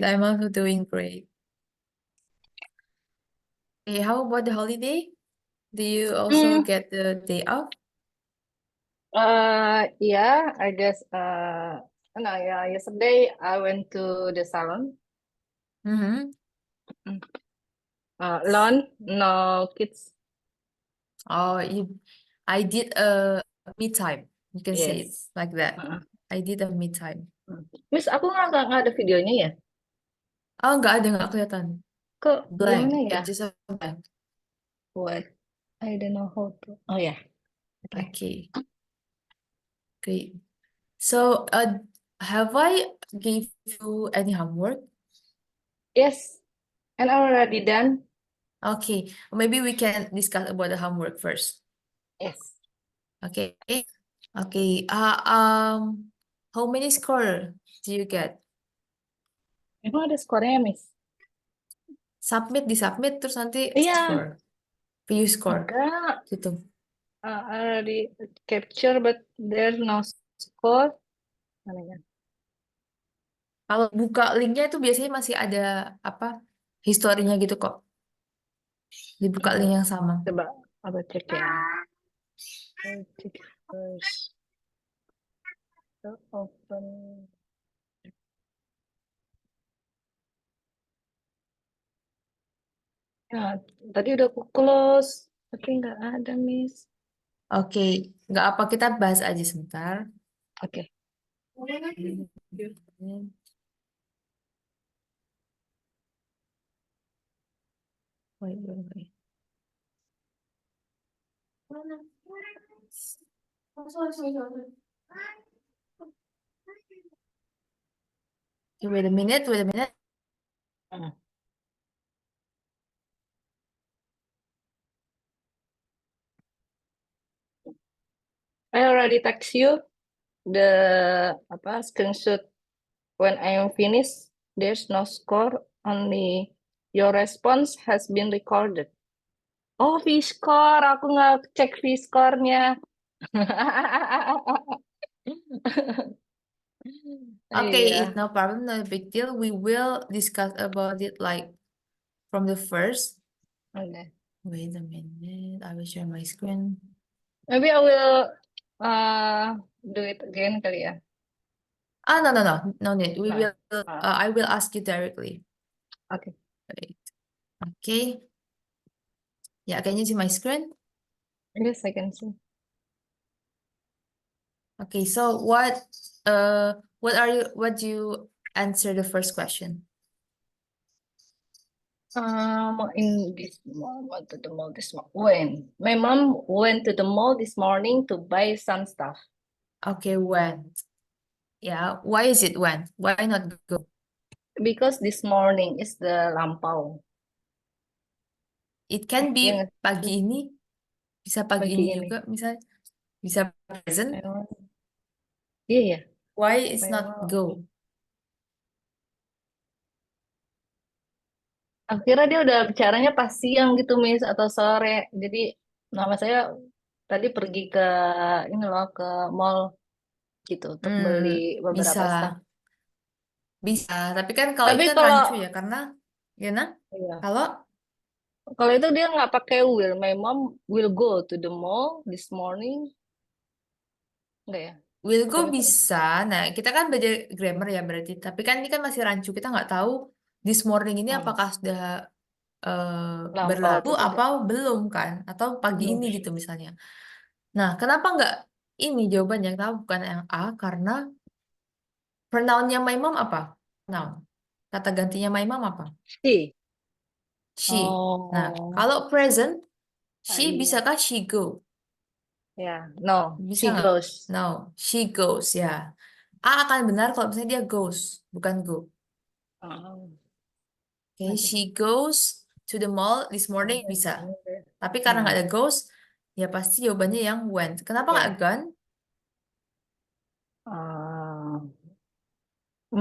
I'm also doing great. Okay, how about the holiday? Do you also Hmm, get the day off? yeah, I guess, no, yeah, yesterday I went to the salon. Mm-hmm. Mm. Alone, no kids. Oh, I did a me time. You can say it Yes. like that. Uh, I did a me time. Miss, aku nggak ada videonya ya? Oh, nggak kelihatan. Kok Blank. gimana ya? It's just a blank. What? I don't know how to. Oh ya, oke. Okay, great. So, have I gave you any homework? Yes, and already done. Okay, maybe we can discuss about the homework first. Yes. Okay. Okay. How many score do you get? Emang ada skornya, Miss? Di submit terus nanti Iya, score, view score enggak. gitu. Already capture, but there's no score. Mana ya? Kalau buka linknya itu biasanya masih ada apa historinya gitu kok. Dibuka link yang sama. Coba, apa cek ya? Cek first. So, open. Ya, tadi udah aku close, tapi nggak ada, Miss. Oke, nggak apa kita bahas aja sebentar. Oke. Wait, wait, wait. Okay, wait a minute, wait a minute. Hmm. I already text you the apa screenshot when I am finished. There's no score, only your response has been recorded. Oh, V-score. Aku nggak cek V-score-nya. Okay, it's Iya. no problem, no big deal. We will discuss about it like from the first. Oke. Wait a minute, I will share my screen. Maybe I will do it again kali ya. No need. Nah, uh, I will ask you directly. oke. Wait. Okay. Yeah, can you see my screen? Yes, I can see. Okay, so what do you answer the first question? In this mall, went to the mall this morning. When my mom went to the mall this morning to buy some stuff Okay, when? Yeah, why is it when? Why not go? because this morning is the lampau. It can be Ya nggak pagi sih? ini, bisa pagi Pagi ini ini. juga, misalnya bisa present. Memang, iya ya. Why it's not Memang. go? Akhirnya dia udah bicaranya pas siang gitu, Miss, atau sore. Jadi nama saya tadi pergi ke ini loh ke mall gitu untuk beli Hmm, beberapa stuff. bisa, bisa. Tapi kan kalau ini Tapi kan kalau rancu ya, karena gimana? iya, Kalau kalau itu dia nggak pakai will. My mom will go to the mall this morning. Enggak ya? will go Tapi bisa. Nah, kita kan belajar grammar ya berarti. Tapi kan ini kan masih rancu. Kita nggak tahu this morning ini hmm, apakah sudah lampau berlalu atau tidak? apa belum kan? Atau pagi Belum. ini gitu misalnya. Nah, kenapa nggak ini jawabannya? Kenapa bukan yang A? Karena pronounnya my mom apa? Noun. Kata gantinya my mom apa? Si. She. Nah, Oh, kalau present, she iya. bisakah she go? Ya, no. Bisa She nggak? goes. No, she goes ya. A akan benar kalau misalnya dia goes, bukan go. Oh, Oke, nanti. she goes to the mall this morning bisa. Tapi karena Hmm, nggak ada goes, ya pasti jawabannya yang went. Kenapa nggak ya. gone? Ah,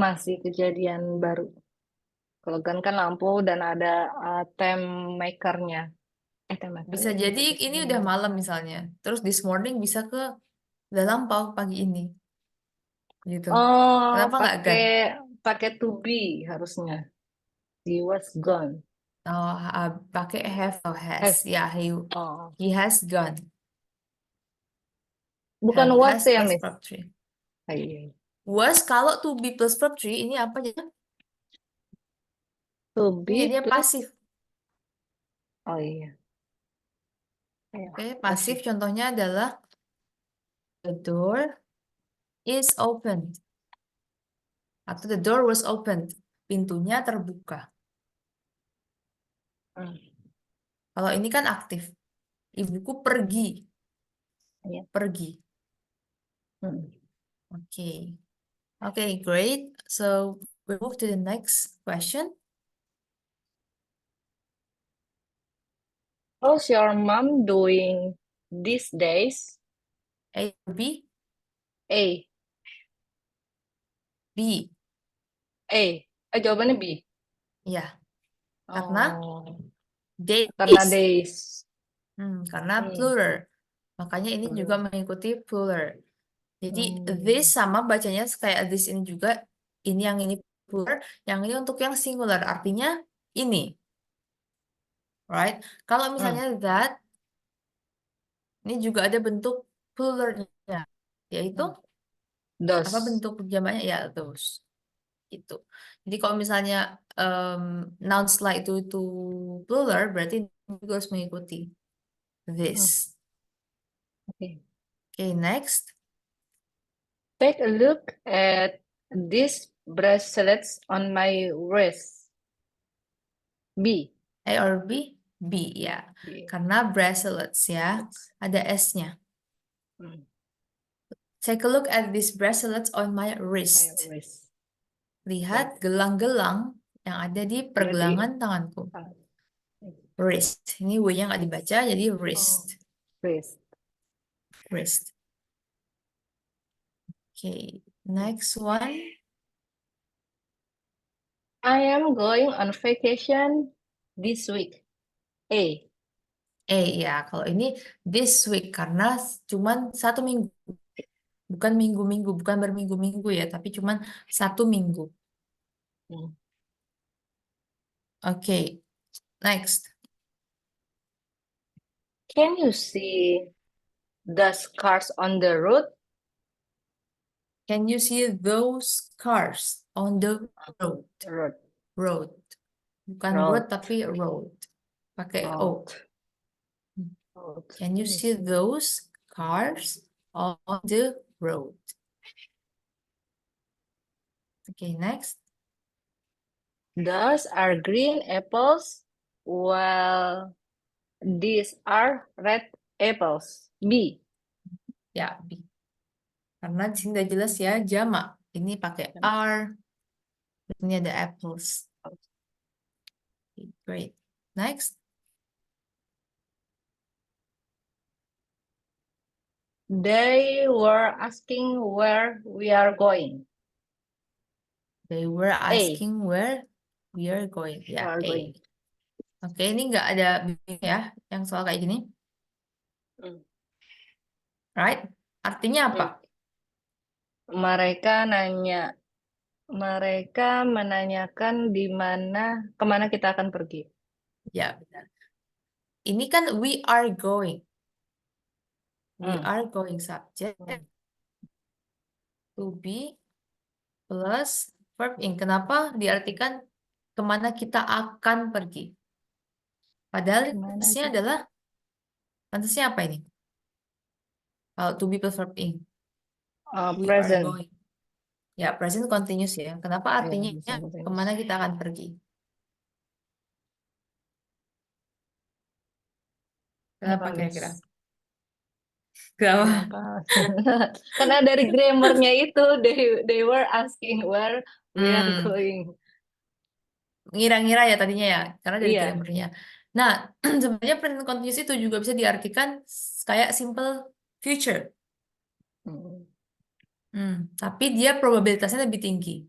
masih kejadian baru. Kalau kan lampu dan ada time makernya. Time Bisa makernya jadi bisa di ini sini. udah malam misalnya. Terus this morning bisa ke udah lampau pagi ini. Gitu. Oh, Kenapa nggak pakai gone? pakai to be harusnya. He was gone. Oh, pakai have atau Have. has. Ya, Oh, he has gone. bukan Have was has ya, plus Miss? verb 3. Ah, iya. Was kalau to be plus verb 3 ini apa aja? To Ini be jadinya plus. pasif. Oh iya. Ayo, Oke, pasif pasif. contohnya adalah the door is opened atau the door was opened. Pintunya terbuka. Hmm, Kalau ini kan aktif. Ibuku pergi. iya. Pergi. Hmm. Oke. Okay, great. So we move to the next question. How's your mom doing these days? A or B? A. B. A. Jawabannya B. Ya, karena Oh, karena days. days. Karena Hmm. plural. Makanya ini juga Plural. mengikuti plural. Jadi this Hmm. sama bacanya kayak this ini juga. Ini yang ini plural, yang ini untuk yang singular. Artinya ini, right? Kalau Hmm. misalnya that, ini juga ada bentuk pluralnya, yaitu Hmm. apa Those. bentuk jamaknya? Ya, those. Gitu. Jadi kalau misalnya noun setelah itu plural, berarti ini juga harus mengikuti this. Hmm. Okay. Okay, next. Take a look at these bracelets on my wrist. B. A or B? B, ya. B. Karena bracelets ya, Let's. ada S-nya. Hmm. Take a look at these bracelets on my My wrist. wrist. Lihat gelang-gelang yang ada di Jadi, pergelangan tanganku. ah, Wrist. Ini W-nya nggak dibaca, jadi oh, wrist. wrist. Wrist. Okay, next one. I am going on vacation this week. A. Ya, kalau ini this week karena cuman 1 minggu. Bukan minggu-minggu, bukan berminggu-minggu ya, tapi cuman 1 minggu. Hmm. Oke, next. Can you see the cars on the road? Can you see those cars on the road? Road. Road. Bukan road, Road. tapi road. Pakai O. Road. Road. Can you see those cars on the road? Okay, next. Those are green apples, while these are red apples. B. Ya, B. Karena di sini udah jelas ya, jamak. Ini pakai are. Ini ada apples. Okay, great. Next. They were asking where we are going. They were asking where we are going. We Ya, are A. going. Oke, ini nggak ada ya, yang soal kayak gini. Hmm. Right? Artinya apa? Mereka menanyakan kemana kita akan pergi. Ya, benar. Ini kan we are going. We Hmm. are going subject Hmm. to be plus verb in. Kenapa diartikan kemana kita akan pergi? Padahal Kemana pantasnya kita? adalah, pantasnya apa ini? Kalau to be plus verb in. We are Present. going. Ya, present continuous ya. Kenapa Ya, artinya bisa continuous. kemana kita akan pergi? Kenapa Kenapa, kira-kira? Miss? Kenapa? Kenapa? Karena dari grammarnya itu, they were asking where we are Hmm, going. ngira-ngira ya tadinya ya, karena dari Iya. grammarnya. Nah, sebenarnya present continuous itu juga bisa diartikan kayak simple future. Hmm. Tapi dia probabilitasnya lebih tinggi.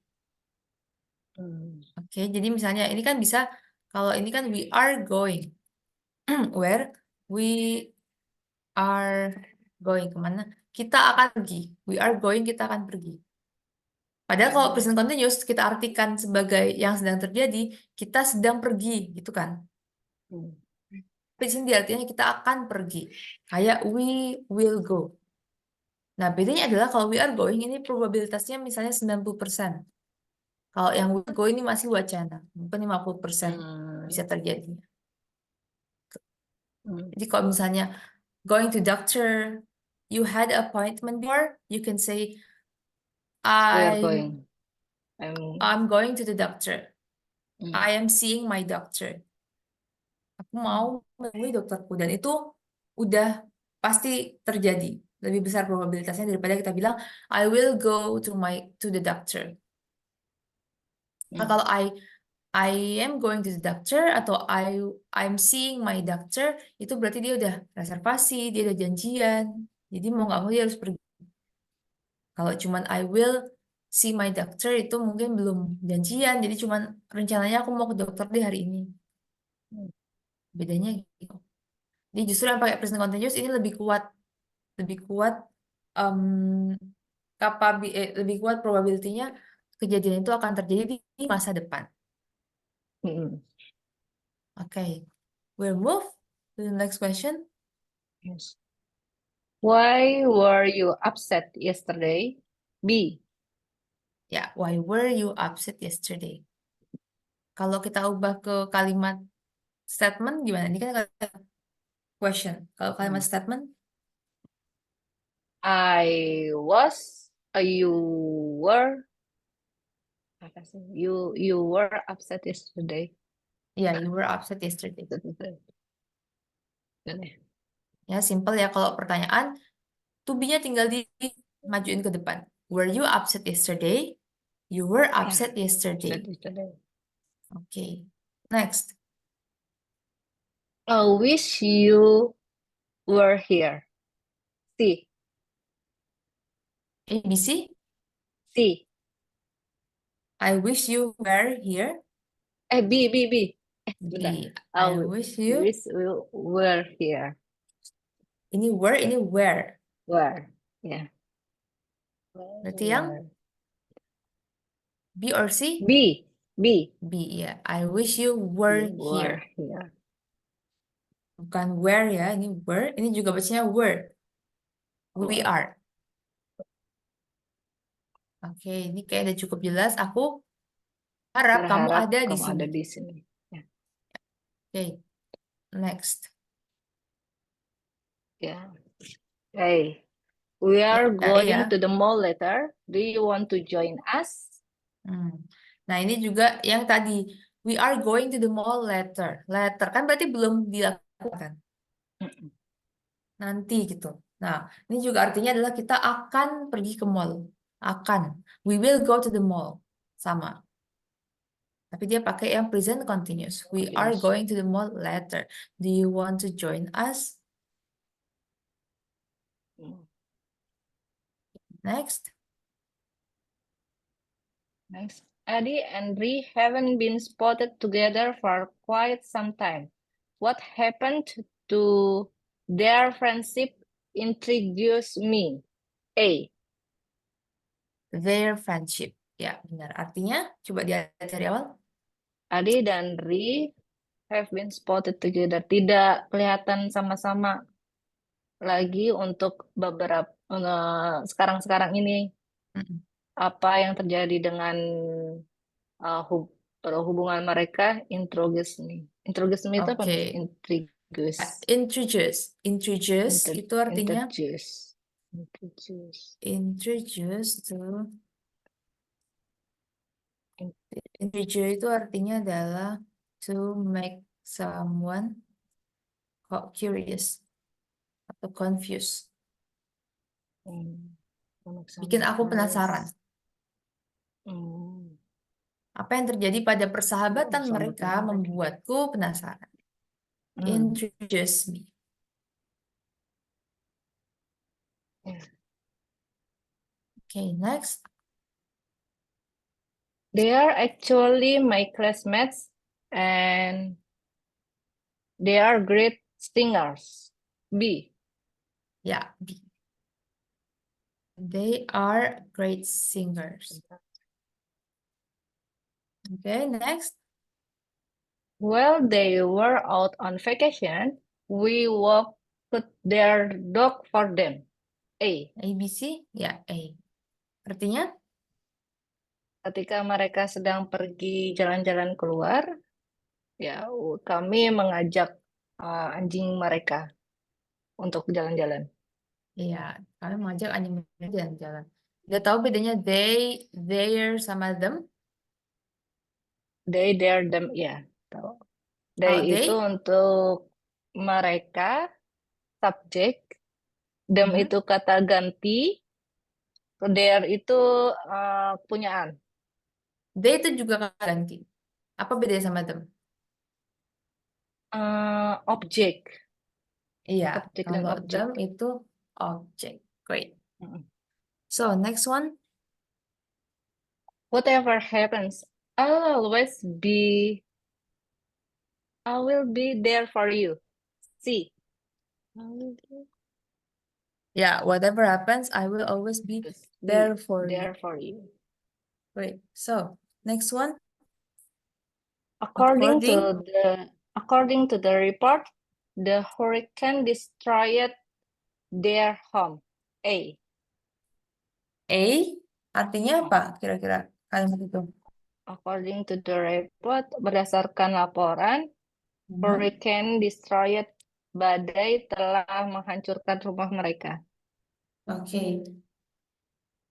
Hmm. Oke, jadi misalnya ini kan bisa, kalau ini kan we are going. Where we are going kemana? Kita akan pergi. We are going, kita akan pergi. Padahal kalau present continuous kita artikan sebagai yang sedang terjadi, kita sedang pergi, gitu kan? Hmm. Tapi di sini artinya kita akan pergi. Kayak we will go. Nah, bedanya adalah kalau we are going ini probabilitasnya misalnya 90%. Kalau yang will go ini masih wacana, mungkin 50% bisa terjadi. Jadi kalau misalnya going to doctor, you had appointment before, you can say We are I'm going. I'm going to the doctor. Hmm. I am seeing my doctor. Aku mau menemui dokterku dan itu udah pasti terjadi. Lebih besar probabilitasnya daripada kita bilang I will go to the doctor. Nah, kalau I am going to the doctor atau I'm seeing my doctor itu berarti dia udah reservasi, dia udah janjian. Jadi mau nggak mau dia harus pergi. Kalau cuman I will see my doctor itu mungkin belum janjian, jadi cuman rencananya aku mau ke dokter di hari ini. Bedanya gitu. Jadi justru yang pakai present continuous ini lebih kuat lebih kuat probability-nya kejadian itu akan terjadi di masa depan. Okay, we'll move to the next question. Yes. Why were you upset yesterday? B. Ya, why were you upset yesterday? Kalau kita ubah ke kalimat statement gimana? Ini kan question. Kalau kalimat statement, I was, you were, apa sih? You were upset yesterday. ya, you were upset yesterday. Bener. Ya, simple ya. Kalau pertanyaan, to be-nya tinggal majuin ke depan. Were you upset yesterday? You were upset yesterday. Yesterday. Okay. Next. I wish you were here. C. ABC. C. I wish you were here. B. B. Bentar. I wish you. Wish you were here. Ini were, ini where. Were. Ya. Berarti yang B or C? B. B, ya. I wish you were Were here. here. Bukan where ya, ini were. Ini juga bacanya were. We Were. are. Oke, ini kayak udah cukup jelas. Aku harap kamu Berharap ada di kamu sini. ada di sini. Ya. Oke, next. Ya. Hey, we are going ya. to the mall later. Do you want to join us? Nah, ini juga yang tadi. We are going to the mall later. Later kan berarti belum dilakukan. Nanti gitu. Nah, ini juga artinya adalah kita akan pergi ke mall. Akan. We will go to the mall. Sama. Tapi dia pakai yang present continuous. We are going to the mall later. Do you want to join us? Next. Next. Eddie and Ree haven't been spotted together for quite some time. What happened to their friendship? Introduce me. A. Their friendship. Ya, benar. Artinya, coba dia dari awal. Adi dan Ree have been spotted together. Tidak kelihatan sama-sama lagi untuk beberapa sekarang-sekarang ini. Apa yang terjadi dengan hubungan mereka? Introduce me. Introduce me itu apa? Introduce. Introduce itu artinya Introduce itu artinya adalah to make someone curious atau confused. Bikin aku penasaran. Apa yang terjadi pada persahabatan mereka membuatku penasaran. Introduce me. Okay, next. They are actually my classmates and they are great singers. B. Ya, B. They are great singers. Okay, next. While they were out on vacation, we walked their dog for them. A. ABC, ya A. Artinya, Ketika mereka sedang pergi jalan-jalan keluar, ya kami mengajak anjing mereka untuk jalan-jalan. ya kami mengajak anjing jalan-jalan. Udah tahu bedanya they, their, sama them? They, their, them, ya. Tahu. They Kalau itu they, untuk mereka, subjek. Them mhm. itu kata ganti. Their itu punyaan. They itu juga ganti. Apa bedanya sama them? Objek. Iya, Objek dan kalau objek. them itu object. Great. Mm. So, next one. Whatever happens, I will be there for you. See. I will Ya, whatever happens, I will always be be there for you. there for you. Great. So, next one. According to According, according to the report, the hurricane destroyed their home. A. A, artinya apa kira-kira kalimat itu? According to the report, berdasarkan laporan, Mhm. hurricane destroyed, badai telah menghancurkan rumah mereka. Oke.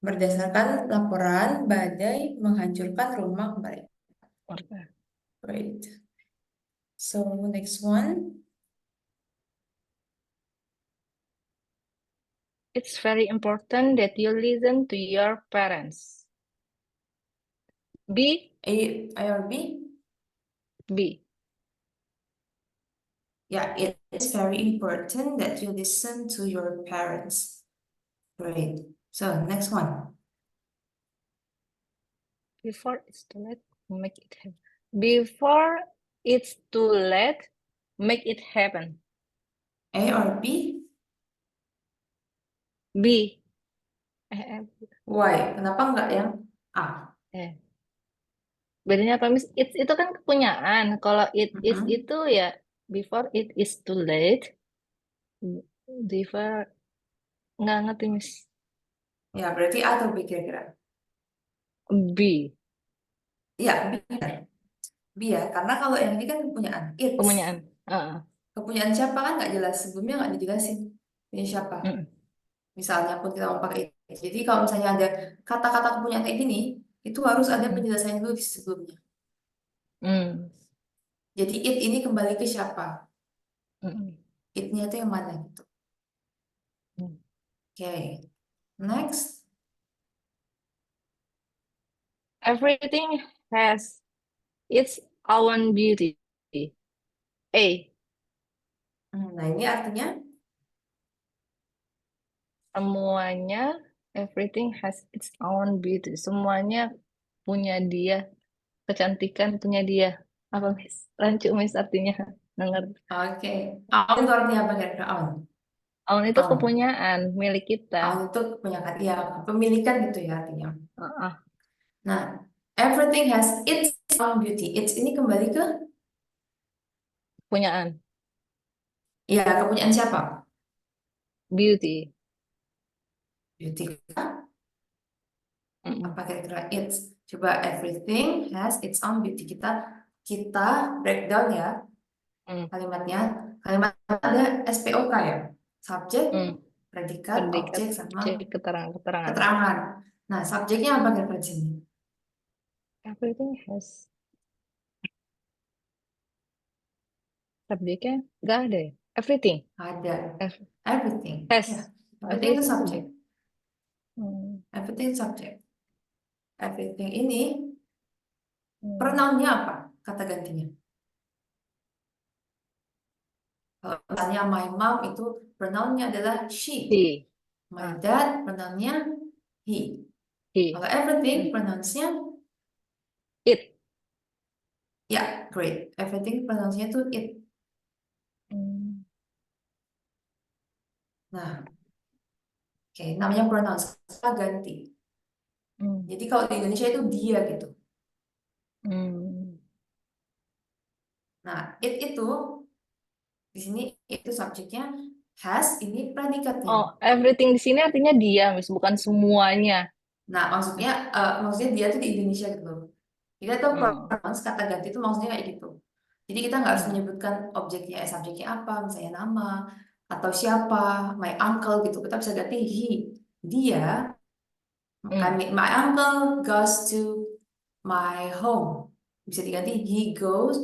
Berdasarkan laporan, badai menghancurkan rumah mereka. Great. So, next one. It's very important that you listen to your parents. B. A or B? B. Yeah, it is very important that you listen to your parents. Great. So, next one. Before it's too late, make it happen. Before it's too late, make it happen. A or B? B. Why? Kenapa nggak yang A? Eh. Bedanya apa, Miss? It's itu kan kepunyaan. Kalau it is Mhm. itu ya before it is too late. Before nggak ngerti, Miss. Ya, berarti A atau B kira-kira? B. Iya, B. B ya, karena kalau yang ini kan kepunyaan. It's. Kepunyaan. Kepunyaan siapa kan nggak jelas. Sebelumnya nggak dijelasin. Punya siapa. Mm, Misalnya pun kita mau pakai it. Jadi kalau misalnya ada kata-kata kepunyaan kayak gini, itu harus ada mm, penjelasannya dulu di sebelumnya. mm, Jadi it ini kembali ke siapa? mm, It-nya itu yang mana gitu. mm. Oke. Next. Everything has its own beauty. A. Nah, ini artinya Semuanya, everything has its own beauty. Semuanya punya dia, kecantikan punya dia. Apa, Miss? Rancu, Miss, artinya. Nggak ngerti. oke. Own itu artinya apa kira-kira own? Own itu Own. kepunyaan, milik kita. Own itu kepunyaan ya, kepemilikan gitu ya artinya. Ah, Nah, everything has its own beauty. Its ini kembali ke kepunyaan, ya kepunyaan siapa? beauty. Beauty. Mm, Apa kira-kira it's? Coba everything has its own beauty. Kita breakdown ya mm, kalimatnya. Kalimat ada SPOK ya. Subjek, mm. predikat, Predikat, objek, sama objek, keterangan. keterangan. Nah, subjeknya apa kira-kira di sini? Everything has subjeknya nggak ada ya? Everything. Ada. Ev- Everything. Has. Ya. Everything itu Everything. subjek. Hmm, Everything subjek. Everything ini hmm. pronounnya apa? Kata gantinya. Kalau misalnya my mom itu pronounnya adalah she. He. My Ah, dad pronounnya he. he. Kalau everything Hmm. pronounce-nya It. ya, great. Everything pronounce-nya itu it. Hmm. Nah, oke, namanya pronounce. Kita ganti. Hmm. Jadi kalau di Indonesia itu dia gitu. Hmm. Nah, it itu di sini itu subjeknya, has ini predikatnya. Oh, everything di sini artinya dia, Miss, bukan semuanya. Nah, maksudnya dia tuh di Indonesia gitu loh. Kita tuh Oh. pronouns kata ganti itu maksudnya kayak gitu. Jadi kita nggak harus Hmm. menyebutkan objeknya, subjeknya apa, misalnya nama atau siapa, my uncle gitu. Kita bisa ganti he, dia. Hmm. My uncle goes to my home. Bisa diganti he goes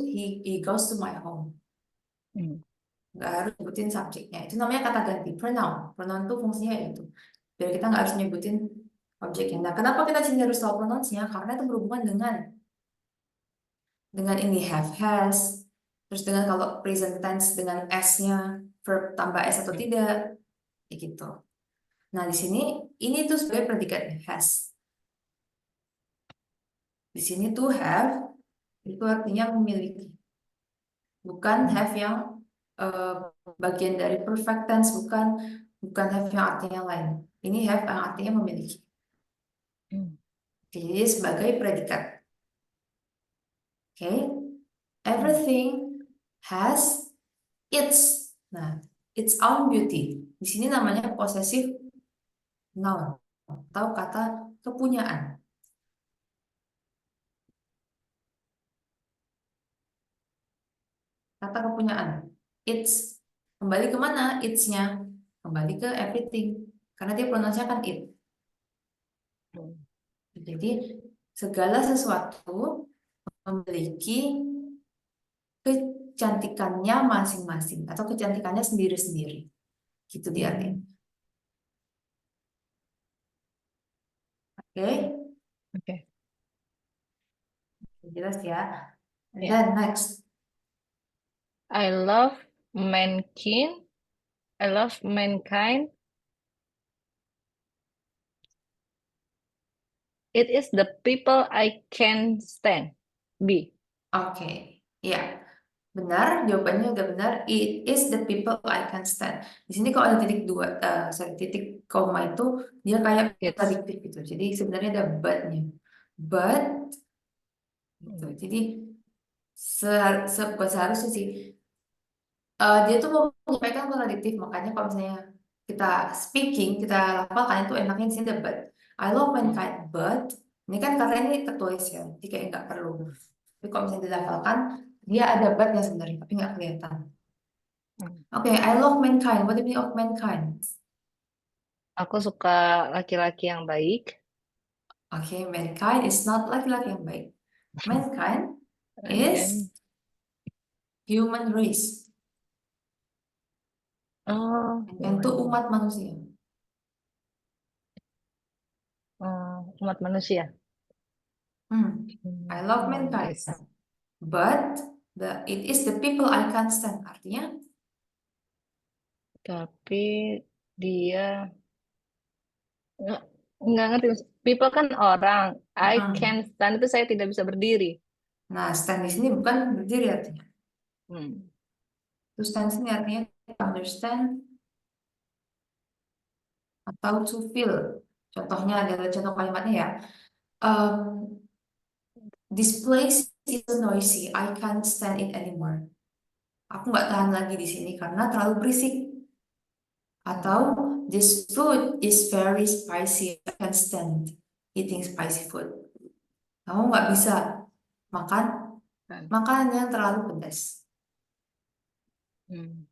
to my home. Hmm. Nggak harus nyebutin subjeknya. Itu namanya kata ganti, pronoun. Pronoun tuh fungsinya itu. Biar kita nggak harus nyebutin objeknya. Nah, kenapa kita sini harus tahu pronounsnya? Karena itu berhubungan dengan ini have has. Terus dengan kalau present tense dengan s-nya, verb tambah s atau tidak, kayak gitu. Nah, di sini ini tuh sebagai predikatnya has. Di sini tuh have itu artinya memiliki, bukan Hmm. have yang eh, bagian dari perfect tense, bukan have yang artinya yang lain. Ini have yang artinya memiliki. Hmm. Jadi sebagai predikat. Oke, Hmm. everything has nah, its own beauty. Di sini namanya possessive noun atau kata kepunyaan. Kata kepunyaan. It's kembali ke mana? It's-nya kembali ke everything karena dia pronunciation kan it. Hmm. Jadi segala sesuatu memiliki kecantikannya masing-masing atau kecantikannya sendiri-sendiri. Gitu dia artinya. Hmm. Oke, Oke. jelas ya. And Ya. then next. I love mankind. I love mankind. It is the people I can stand. B. Oke, ya. Benar, jawabannya udah benar. It is the people I can stand. Di sini kalau ada titik dua, sorry, titik koma itu dia kayak It's. kontradiktif gitu. Jadi sebenarnya ada but-nya. But, gitu. Hmm. Jadi bukan seharusnya sih. Dia tuh mau menyampaikan kontradiktif. Makanya kalau misalnya kita speaking, kita lafalkan itu enaknya di sini ada but. I love Hmm. mankind, but ini kan karena ini tertulis ya, jadi kayak nggak perlu. Tapi kalau misalnya dilafalkan, dia ada but-nya sebenarnya, tapi nggak kelihatan. Hmm. Oke, I love mankind. What do you mean of mankind? Aku suka laki-laki yang baik. Oke, mankind is not laki-laki yang baik. Mankind is Mankind. human race. Oh, Mankind itu human. umat manusia. Umat manusia. I love Human mankind, race. but it is the people I can't stand. Artinya, Tapi dia nggak nggak ngerti. People kan orang. I can mm-mm. stand itu saya tidak bisa berdiri. Nah, stand di sini bukan berdiri artinya. Hmm. To stand di sini artinya to understand atau to feel. Contohnya adalah contoh kalimatnya ya. Um, this place is noisy. I can't stand it anymore. Aku nggak tahan lagi di sini karena terlalu berisik. Atau Hmm. this food is very spicy. I can't stand eating spicy food. Kamu nggak bisa makan Kan. makanan yang terlalu pedas. Hmm.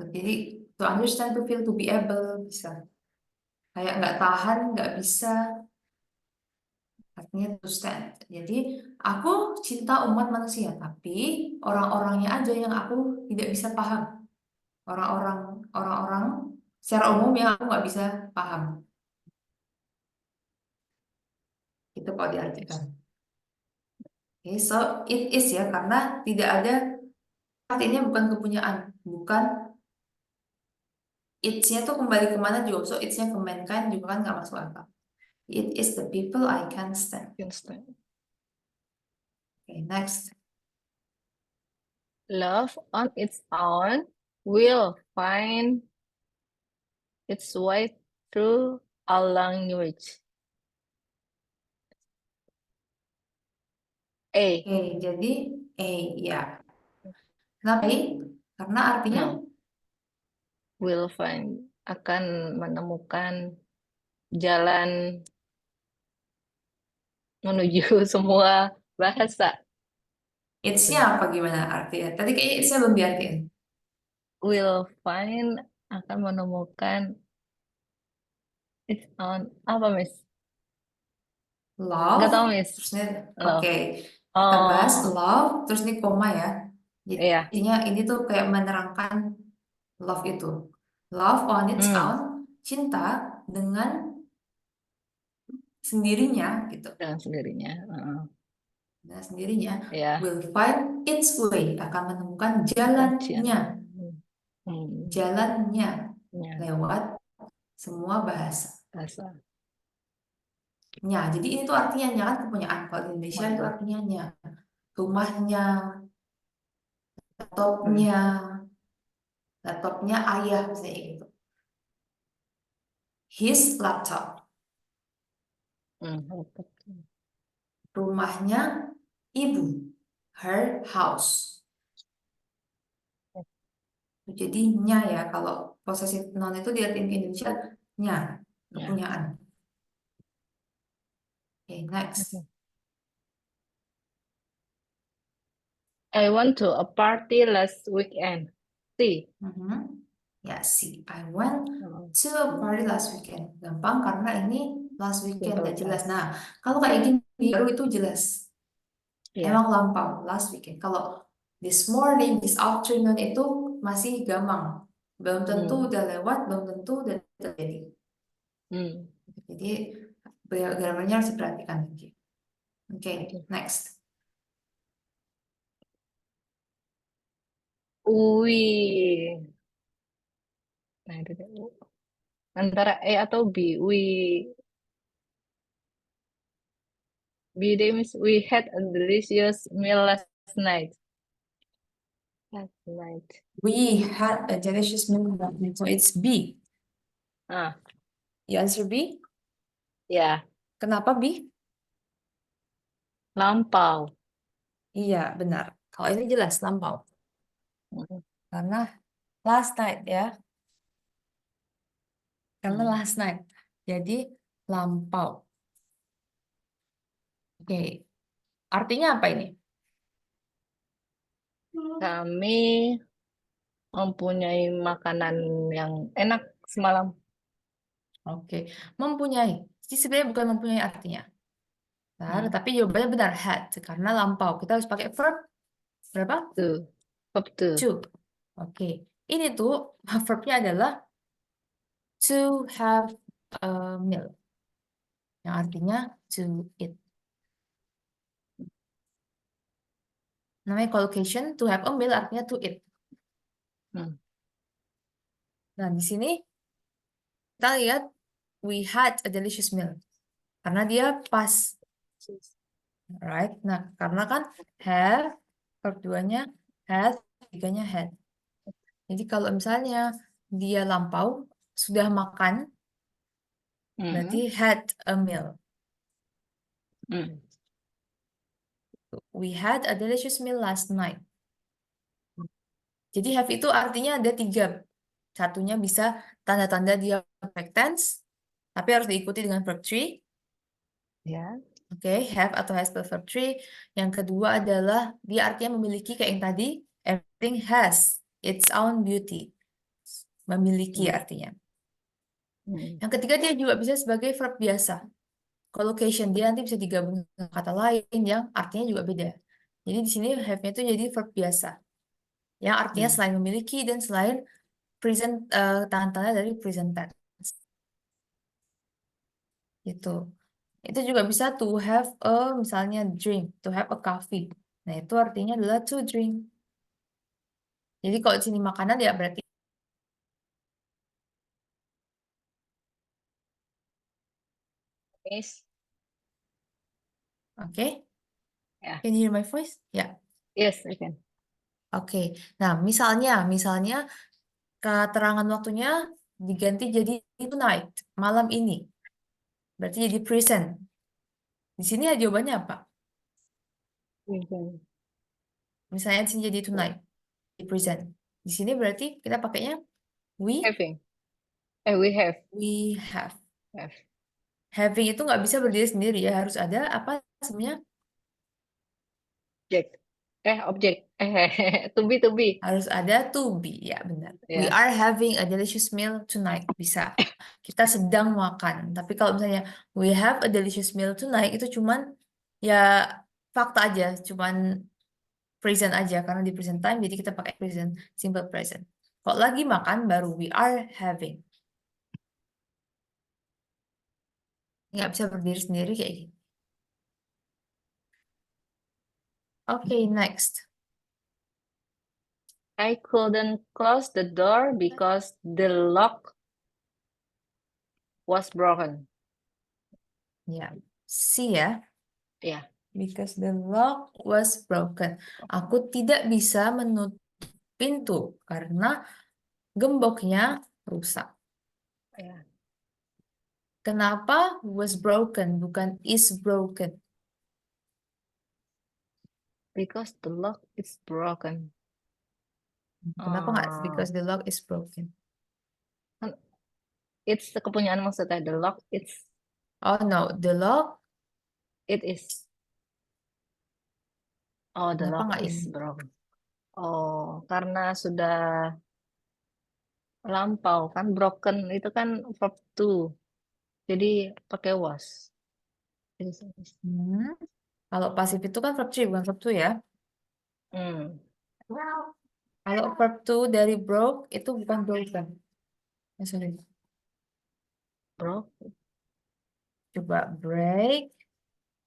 Jadi to understand, to feel, to be able bisa. Kayak nggak tahan, nggak bisa, artinya to stand. Jadi aku cinta umat manusia, tapi orang-orangnya aja yang aku tidak bisa paham. Orang-orang, orang-orang secara umum yang aku nggak bisa paham. Itu kalau diartikan. Yes. Oke, so it is ya, karena tidak ada, artinya bukan kepunyaan, bukan it's-nya tuh kembali kemana juga, so it's-nya ke mankind juga kan nggak masuk akal. It is the people I can stand. Can stand. Okay, next. Love on its own will find its way through all language. A. Oke, jadi A ya. Kenapa A? Karena artinya No. Will find. Akan menemukan jalan menuju semua bahasa. it's-nya apa gimana artinya? Tadi kayaknya it's-nya belum diartiin. Will find akan menemukan its own apa Miss? Nggak Love, tahu Miss. terus ini, Love. oke, kita bahas Oh, love, terus ini koma ya. iya. Jadinya ini tuh kayak menerangkan love itu. Love on its Hmm, own, cinta dengan sendirinya gitu. dengan sendirinya. Dengan sendirinya Ya, will find its way, akan menemukan kajian. jalannya, Hmm, jalannya ya, lewat semua bahasa. bahasa. Nya, jadi ini tuh artinya nya kan kepunyaan. Kalau di Indonesia itu Hmm, artinya nya. Rumahnya, hmm, laptopnya, laptopnya ayah misalnya gitu. His laptop. hmm. Rumahnya ibu. Her house. Jadi nya ya, kalau possessive noun itu diartikan ke Indonesia nya, Ya. kepunyaan. Oke, next. Okay. I went to a party last weekend. See. Mhm. Ya, see, I went Oh, to a party last weekend. Gampang karena ini last weekend, simple gak jelas. past. Nah, kalau kayak gini baru itu jelas. Ya. Emang lampau, last weekend. Kalau this morning, this afternoon itu masih gampang. Belum tentu Hmm, udah lewat, belum tentu udah terjadi. hmm. Jadi grammarnya harus diperhatikan. Oke, Oke. next. We. Nah, itu deh. Antara E atau B. B deh, Miss. We had a delicious meal last night. Last night. We had a delicious meal last night. So it's B. Ah, You answer B? ya. Kenapa B? Lampau. Iya, benar. Kalau ini jelas lampau. Hmm, Karena last night ya. Karena hmm. last night. Jadi lampau. Oke. Artinya apa ini? Kami mempunyai makanan yang enak semalam. Oke. Mempunyai. Jadi sebenarnya bukan mempunyai artinya. Benar, Hmm. tapi jawabannya benar, had. Karena lampau. Kita harus pakai verb. Berapa? Tuh. Verb tuh. To. Oke. Ini tuh verbnya adalah to have a meal. Yang artinya to eat. Namanya collocation, to have a meal artinya to eat. Hmm. Nah, di sini kita lihat we had a delicious meal. Karena dia pas, right? Nah, karena kan have, verb 2-nya had, 3-nya had. Jadi kalau misalnya dia lampau, sudah makan, berarti Hmm. had a meal. Hmm. We had a delicious meal last night. Jadi have itu artinya ada 3. Satunya bisa tanda-tanda dia perfect tense, tapi harus diikuti dengan verb 3. Ya. Oke, have atau has plus verb 3. Yang kedua adalah dia artinya memiliki kayak yang tadi, everything has its own beauty. Memiliki Hmm. artinya. Hmm. Yang ketiga dia juga bisa sebagai verb biasa. Collocation dia nanti bisa digabung dengan kata lain yang artinya juga beda. Jadi di sini have-nya itu jadi verb biasa. Yang artinya Hmm. selain memiliki dan selain present tanda-tanda dari present tense. Gitu. Itu juga bisa to have a misalnya drink, to have a coffee. Nah, itu artinya adalah to drink. Jadi kalau di sini makanan ya berarti Miss. oke. Ya. Can you hear my voice? Ya. Yes, I can. Oke. Nah, misalnya keterangan waktunya diganti jadi tonight, malam ini. Berarti jadi present. Di sini ya jawabannya apa? Mhm. Misalnya di sini jadi tonight, di present. Di sini berarti kita pakainya we Having. We have. we have. Have. Having itu nggak bisa berdiri sendiri ya, harus ada apa sebenarnya? Object. Object. To be. Harus ada to be, ya benar. We Ya. are having a delicious meal tonight, bisa. Kita sedang makan. Tapi kalau misalnya we have a delicious meal tonight, itu cuman ya fakta aja, cuman present aja. Karena di present time, jadi kita pakai present, simple present. Kalau lagi makan, baru we are having. Nggak bisa berdiri sendiri kayak gitu. Oke, next. I couldn't close the door because the lock was broken. Ya, see ya. Ya. Because the lock was broken. Aku tidak bisa menutup pintu karena gemboknya rusak. Ya. Kenapa was broken bukan is broken? Because the lock is broken. Kenapa nggak Ah, because the lock is broken? kan it's kepunyaan maksudnya the lock Oh no, the lock. it is. Oh, the Kenapa lock nggak is ini? broken. Oh, karena sudah lampau kan broken itu kan verb to. Jadi pakai was. Hmm. Kalau pasif itu kan verb 3 bukan verb 2 ya. Hmm. Kalau verb 2 dari broke itu bukan broken. Sorry. Broke, Coba break,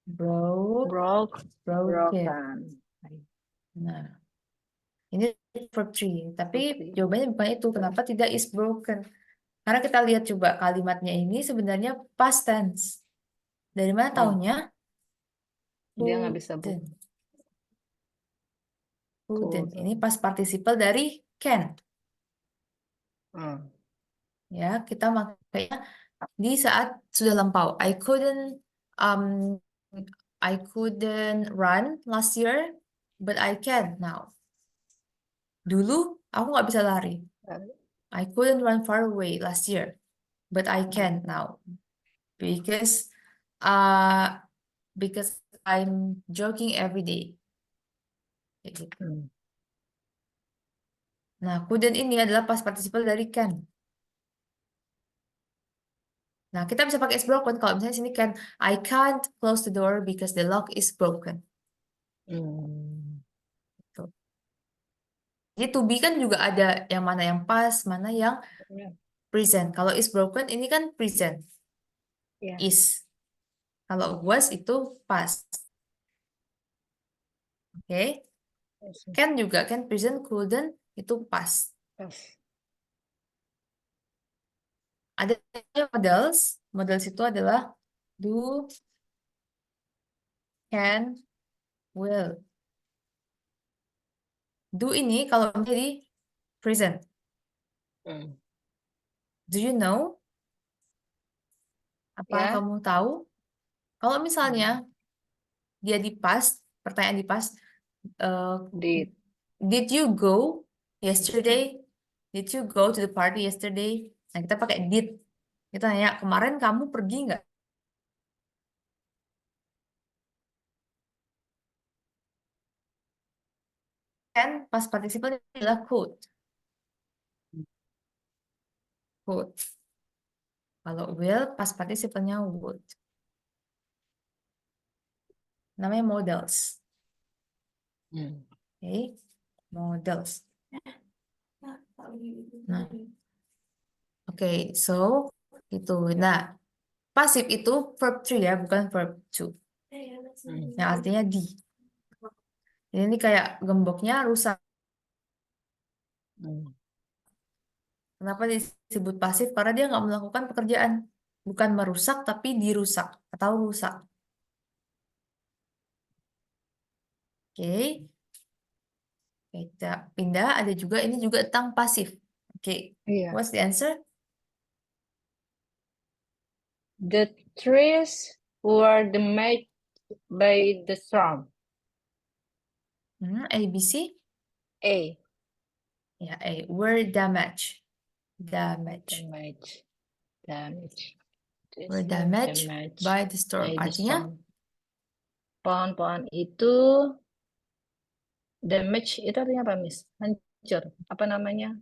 broke, broke, broken. broken. Nah, ini verb 3. Tapi Oke. jawabannya bukan itu. Kenapa tidak is broken? Karena kita lihat coba kalimatnya ini sebenarnya past tense. Dari mana Hmm. taunya? Dia nggak bisa Couldn't. buka. Couldn't. Ini past participle dari can. Hmm. Ya, kita makanya di saat sudah lampau. Um I couldn't run last year, but I can now. Dulu aku nggak bisa lari. I couldn't run far away last year, but I can now because uh because I'm jogging every day. Kayak gitu. Hmm. Nah, couldn't ini adalah past participle dari can. Nah, kita bisa pakai is broken kalau misalnya sini can I can't close the door because the lock is broken. Hmm. Tuh. Jadi to be kan juga ada yang mana yang past, mana yang Ya. present. Kalau is broken ini kan present. Ya. Is. Kalau was itu past. Oke. Yes. Can juga kan present, couldn't itu past. Yes. Ada models. Models itu adalah do, can, will. Do ini kalau menjadi present. Hmm. Do you know? Apa Ya. kamu tahu? Kalau misalnya dia di past, pertanyaan di past, Did. did you go yesterday? Did you go to the party yesterday? Nah, kita pakai did. Kita nanya, kemarin kamu pergi nggak? Kan past participle adalah could. Could. Kalau will, past participle-nya would. Namanya models. Hmm. Oke, models. Nah, oke, so itu. Nah, pasif itu verb 3 ya, bukan verb 2. Hmm. Yang artinya di. Jadi ini kayak gemboknya rusak. Hmm. Kenapa disebut pasif? Karena dia nggak melakukan pekerjaan. Bukan merusak, tapi dirusak. Atau rusak. Oke. Kita pindah. Ada juga, ini juga tentang pasif. Oke. Iya. What's the answer? The trees were damaged by the storm. A, B, C? A. Ya, A. Were damaged. Damage. Damage. Damage. Were This were damaged damaged by the storm. by the Artinya, storm. Pohon-pohon itu damage itu artinya apa, Miss? Hancur. Apa namanya?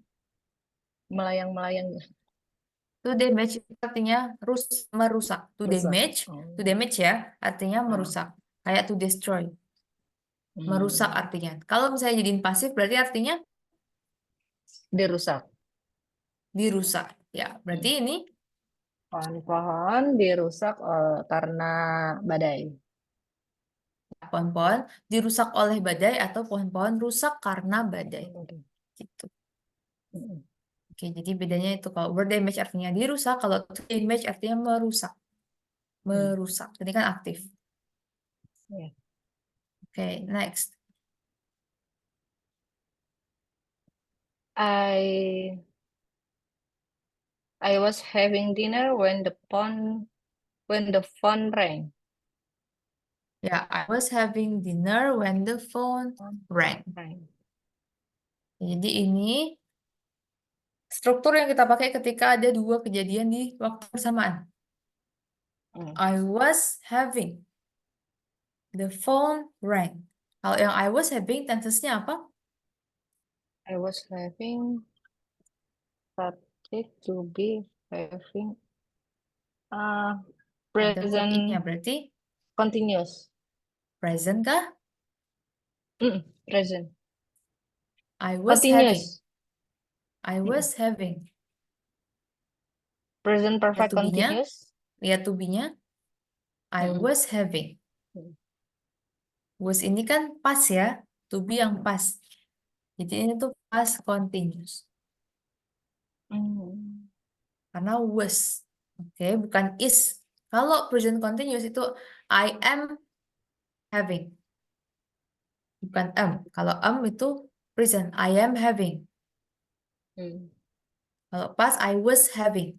Melayang-melayang to damage itu artinya merusak. rusak. To damage ya, artinya Ah, merusak. Kayak to destroy. Merusak hmm. artinya. Kalau misalnya jadiin pasif, berarti artinya Dirusak. dirusak. Ya, berarti Hmm. ini Pohon-pohon dirusak karena badai. pohon-pohon dirusak oleh badai atau pohon-pohon rusak karena badai. Oke. Gitu. Hmm. Oke, jadi bedanya itu kalau word damage artinya dirusak, kalau to damage artinya merusak. Hmm. Merusak. Ini kan aktif. Ya. Oke, next. I I was having dinner when the phone rang. Ya, I was having dinner when the phone rang. Rang. Jadi ini struktur yang kita pakai ketika ada dua kejadian di waktu bersamaan. Hmm. I was having the phone rang. Kalau yang I was having tensesnya apa? I was having started to be having Ada present nya berarti continuous. present kah? Present. I was having. Continuous. I was having. Present Lihat perfect to be-nya. continuous. Lihat to be-nya. I Mm-mm. was having. Mm. Was ini kan pas ya. To be yang pas. Jadi ini tuh past continuous. Mm. Karena was. Oke, bukan is. Kalau present continuous itu I am having. Bukan am. Kalau am itu present. I am having. Mm. Kalau pas I was having.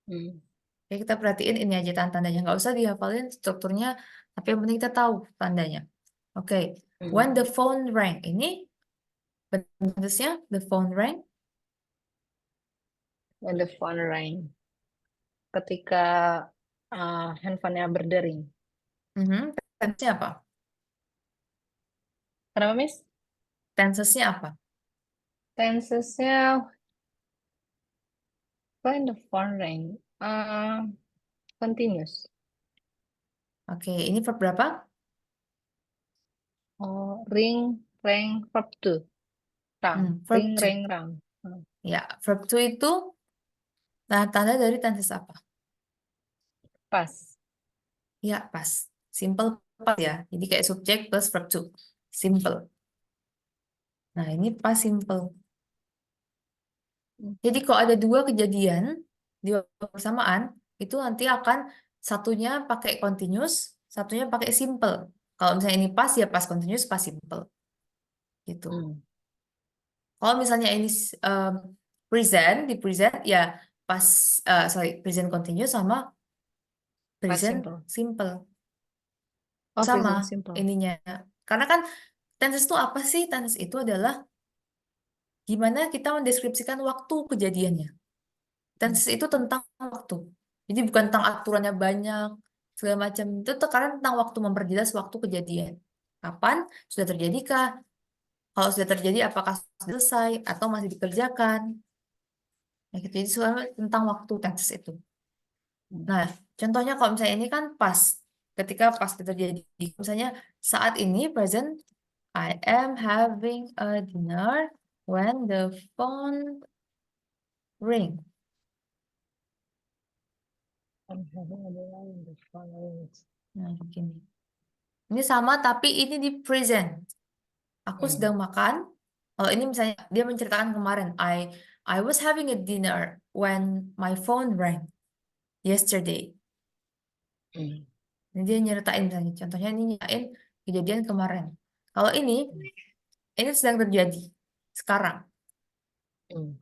Mm. Oke, kita perhatiin ini aja tanda-tandanya. Nggak usah dihafalin strukturnya, tapi yang penting kita tahu tandanya. Oke, when the phone rang. Ini bentuknya the phone rang. When the phone rang. Ketika handphonenya berdering. Tensesnya apa? Kenapa, Miss? Tensesnya apa? Tensesnya when the phone rang. Continuous. Oke, ini verb berapa? Oh, ring, rang, verb to. Rang. Verb Ring, to. rang, rang. Ya, verb to itu tanda dari tenses apa? Pas. Ya, pas. Simple pas ya. Jadi kayak subjek plus verb to. Simple. Nah, ini pas simple. Jadi kalau ada dua kejadian di waktu bersamaan, itu nanti akan satunya pakai continuous, satunya pakai simple. Kalau misalnya ini pas ya pas continuous, pas simple. Gitu. Mm. Kalau misalnya ini present, di present ya pas, present continuous sama Pas present simple. simple. Oh, Sama present simple. ininya. Karena kan tenses itu apa sih? Tenses itu adalah gimana kita mendeskripsikan waktu kejadiannya. Tenses itu tentang waktu. Jadi bukan tentang aturannya banyak, segala macam. Itu karena tentang waktu, memperjelas waktu kejadian. Kapan sudah terjadikah? Kalau sudah terjadi, apakah sudah selesai atau masih dikerjakan? Nah, gitu. Jadi soalnya tentang waktu tenses itu. Nah, contohnya kalau misalnya ini kan pas. Ketika pas itu terjadi. Misalnya saat ini present, I am having a dinner when the phone ring. I'm having a dinner when the phone rings. Nah, begini. Ini sama tapi ini di present. Aku sedang makan. Kalau ini misalnya dia menceritakan kemarin, I was having a dinner when my phone rang yesterday. Mm. Ini dia nyeritain misalnya. Contohnya ini nyeritain kejadian kemarin. Kalau ini sedang terjadi sekarang. Mm.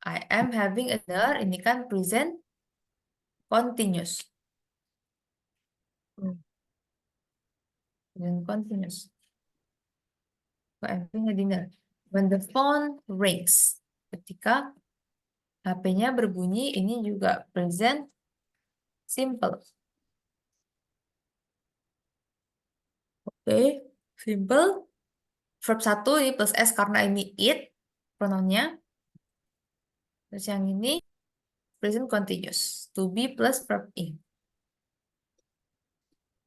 I am having a dinner. Ini kan present continuous. Mm. Present continuous. Kok having a dinner. When the phone rings. Ketika HP-nya berbunyi, ini juga present simple. Oke, simple. Verb 1 ini plus S karena ini it, pronounnya. Terus yang ini present continuous. To be plus verb in.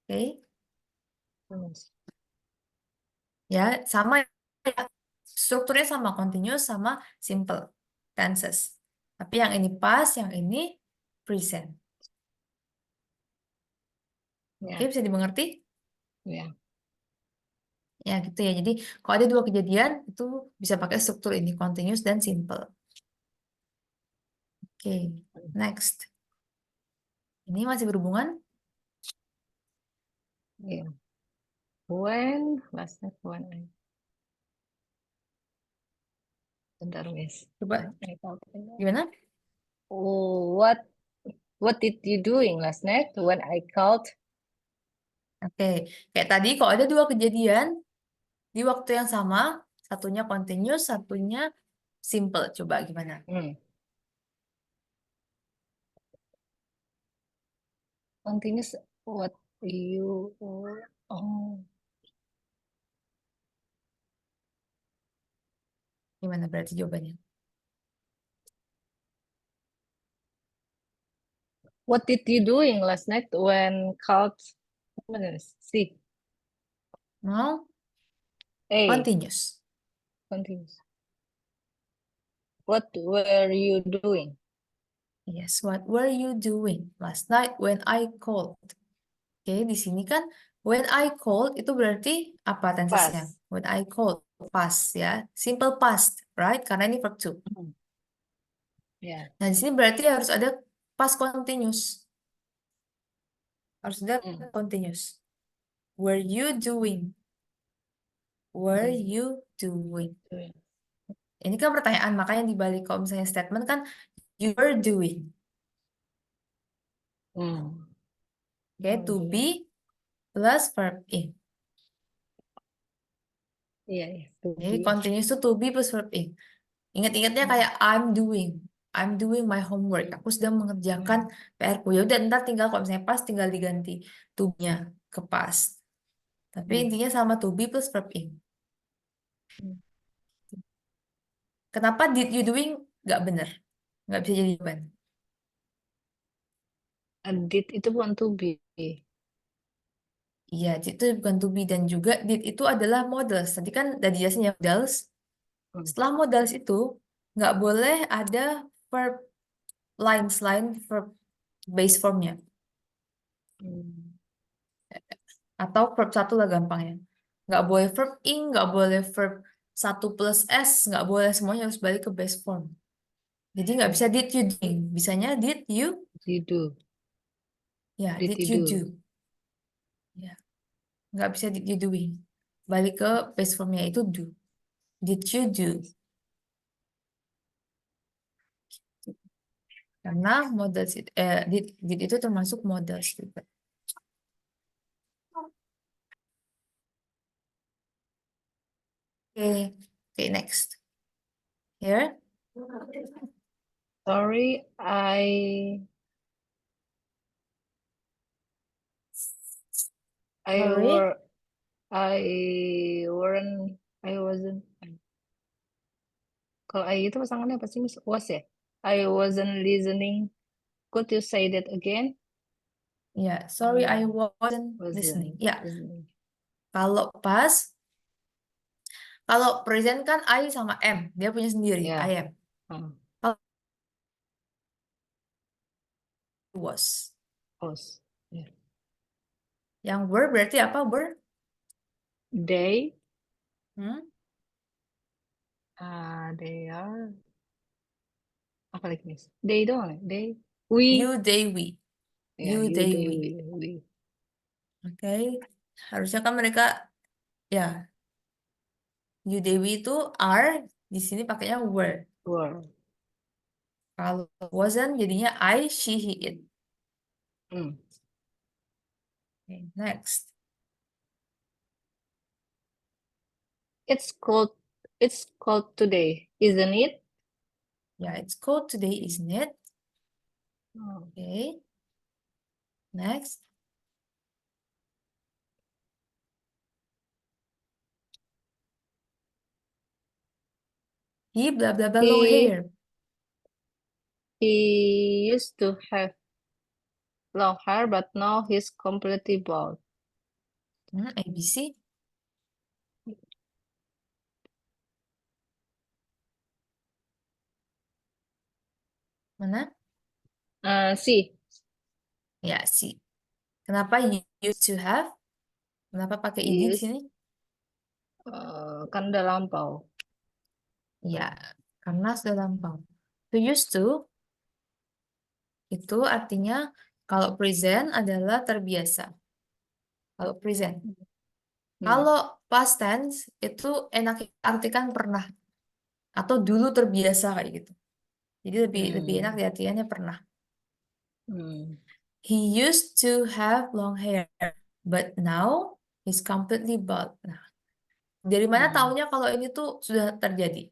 Oke. Yes. Ya, sama ya. Strukturnya sama, continuous sama simple tenses. Tapi yang ini past, yang ini present. Oke, Yeah. bisa dimengerti? Yeah. Ya, gitu ya. Jadi, kalau ada dua kejadian, itu bisa pakai struktur ini, continuous dan simple. Oke, next. Ini masih berhubungan? Yeah. When last night when I bentar Miss. Coba, I thought- gimana? Oh, what did you doing last night when I called? Oke, kayak tadi, kalau ada dua kejadian, di waktu yang sama, satunya continuous, satunya simple. Coba gimana? Hmm. Continuous what you oh Gimana berarti jawabannya? what did you doing last night when called C Mau A continuous. continuous. What were you doing? Yes, what were you doing last night when I called? Oke, di sini kan when I called itu berarti apa tensesnya? Past. When I called, past ya. Simple past, right? Karena ini verb to. Hmm. Yeah. Nah, di sini berarti harus ada past continuous. Harus ada Hmm. continuous. Were you doing? Were Hmm. you doing? Doing. Ini kan pertanyaan, makanya dibalik kalau misalnya statement kan you were doing. Hmm. Oke, Oh, to doing. be plus verb in. Iya, iya. To Jadi be. continuous itu to be plus verb in. Ingat-ingatnya Hmm. kayak I'm doing my homework. Aku sedang mengerjakan PR-ku. Ya udah ntar tinggal kalau misalnya pas tinggal diganti to-nya ke past. Tapi Hmm. intinya sama to be plus verb in. Hmm. Kenapa did you doing nggak bener? Nggak bisa jadi jawaban. Did itu bukan to be. Iya, did itu bukan to be dan juga did itu adalah modals. Tadi kan udah dijelasin ya modals. Hmm. Setelah modals itu nggak boleh ada verb lain selain verb base formnya. Hmm. Atau verb satu lah gampangnya. Nggak boleh verb ing, nggak boleh verb satu plus s, nggak boleh semuanya harus balik ke base form. Jadi nggak bisa did you doing, bisanya did you, You do. ya Did did you you do? do, ya nggak bisa did you doing, balik ke base formnya itu do, did you do, karena modal did itu termasuk modal juga. Oke, oke next, here, Sorry, I sorry, were I weren't I wasn't kalau I itu pasangannya apa sih Miss? Was ya? I wasn't listening. Could you say that again? ya sorry I I wasn't listening. wasn't Ya, listening. kalau pas, kalau present kan I sama am, dia punya sendiri, I Ya. am. Hmm. Kalau was. Was. Ya. Yang were berarti apa were? They Hmm? they are apa lagi Miss? They doang ya? They we You, they, we. ya You, you they, they we. we. Oke. Harusnya kan mereka, ya, you, they, we itu are, di sini pakainya were. Were. Kalau wasn't jadinya I, she, he, it. Hmm. Oke, next. It's cold. It's cold today, isn't it? Yeah, it's cold today, isn't it? Oh. Okay. Next. He blah blah blah long He hair. he used to have long hair, but now he's completely bald. ABC. Mana? C. Ya, C. Kenapa you used to have? Kenapa pakai He ed di used, sini? kan udah lampau. Ya, karena sudah lampau. To used to itu artinya kalau present adalah terbiasa. Kalau present. Hmm. Kalau past tense itu enak artikan pernah atau dulu terbiasa kayak gitu. Jadi lebih enak diartikannya pernah. Hmm. He used to have long hair, but now he's completely bald. Nah, dari mana taunya kalau ini tuh sudah terjadi?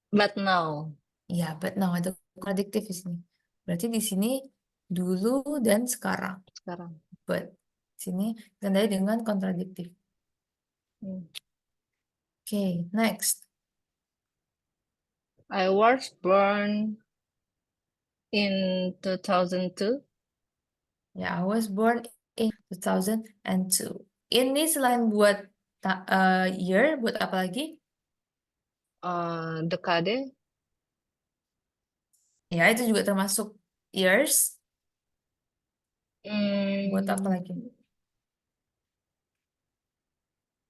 But now. Ya, but now itu kontradiktif di sini. Berarti di sini dulu dan sekarang. Sekarang. But sini ditandai dengan kontradiktif. Okay, next. I was born in 2002. Ya, I was born in 2002. Ini selain buat year, buat apa lagi? Dekade. Ya, itu juga termasuk years. Buat apa lagi?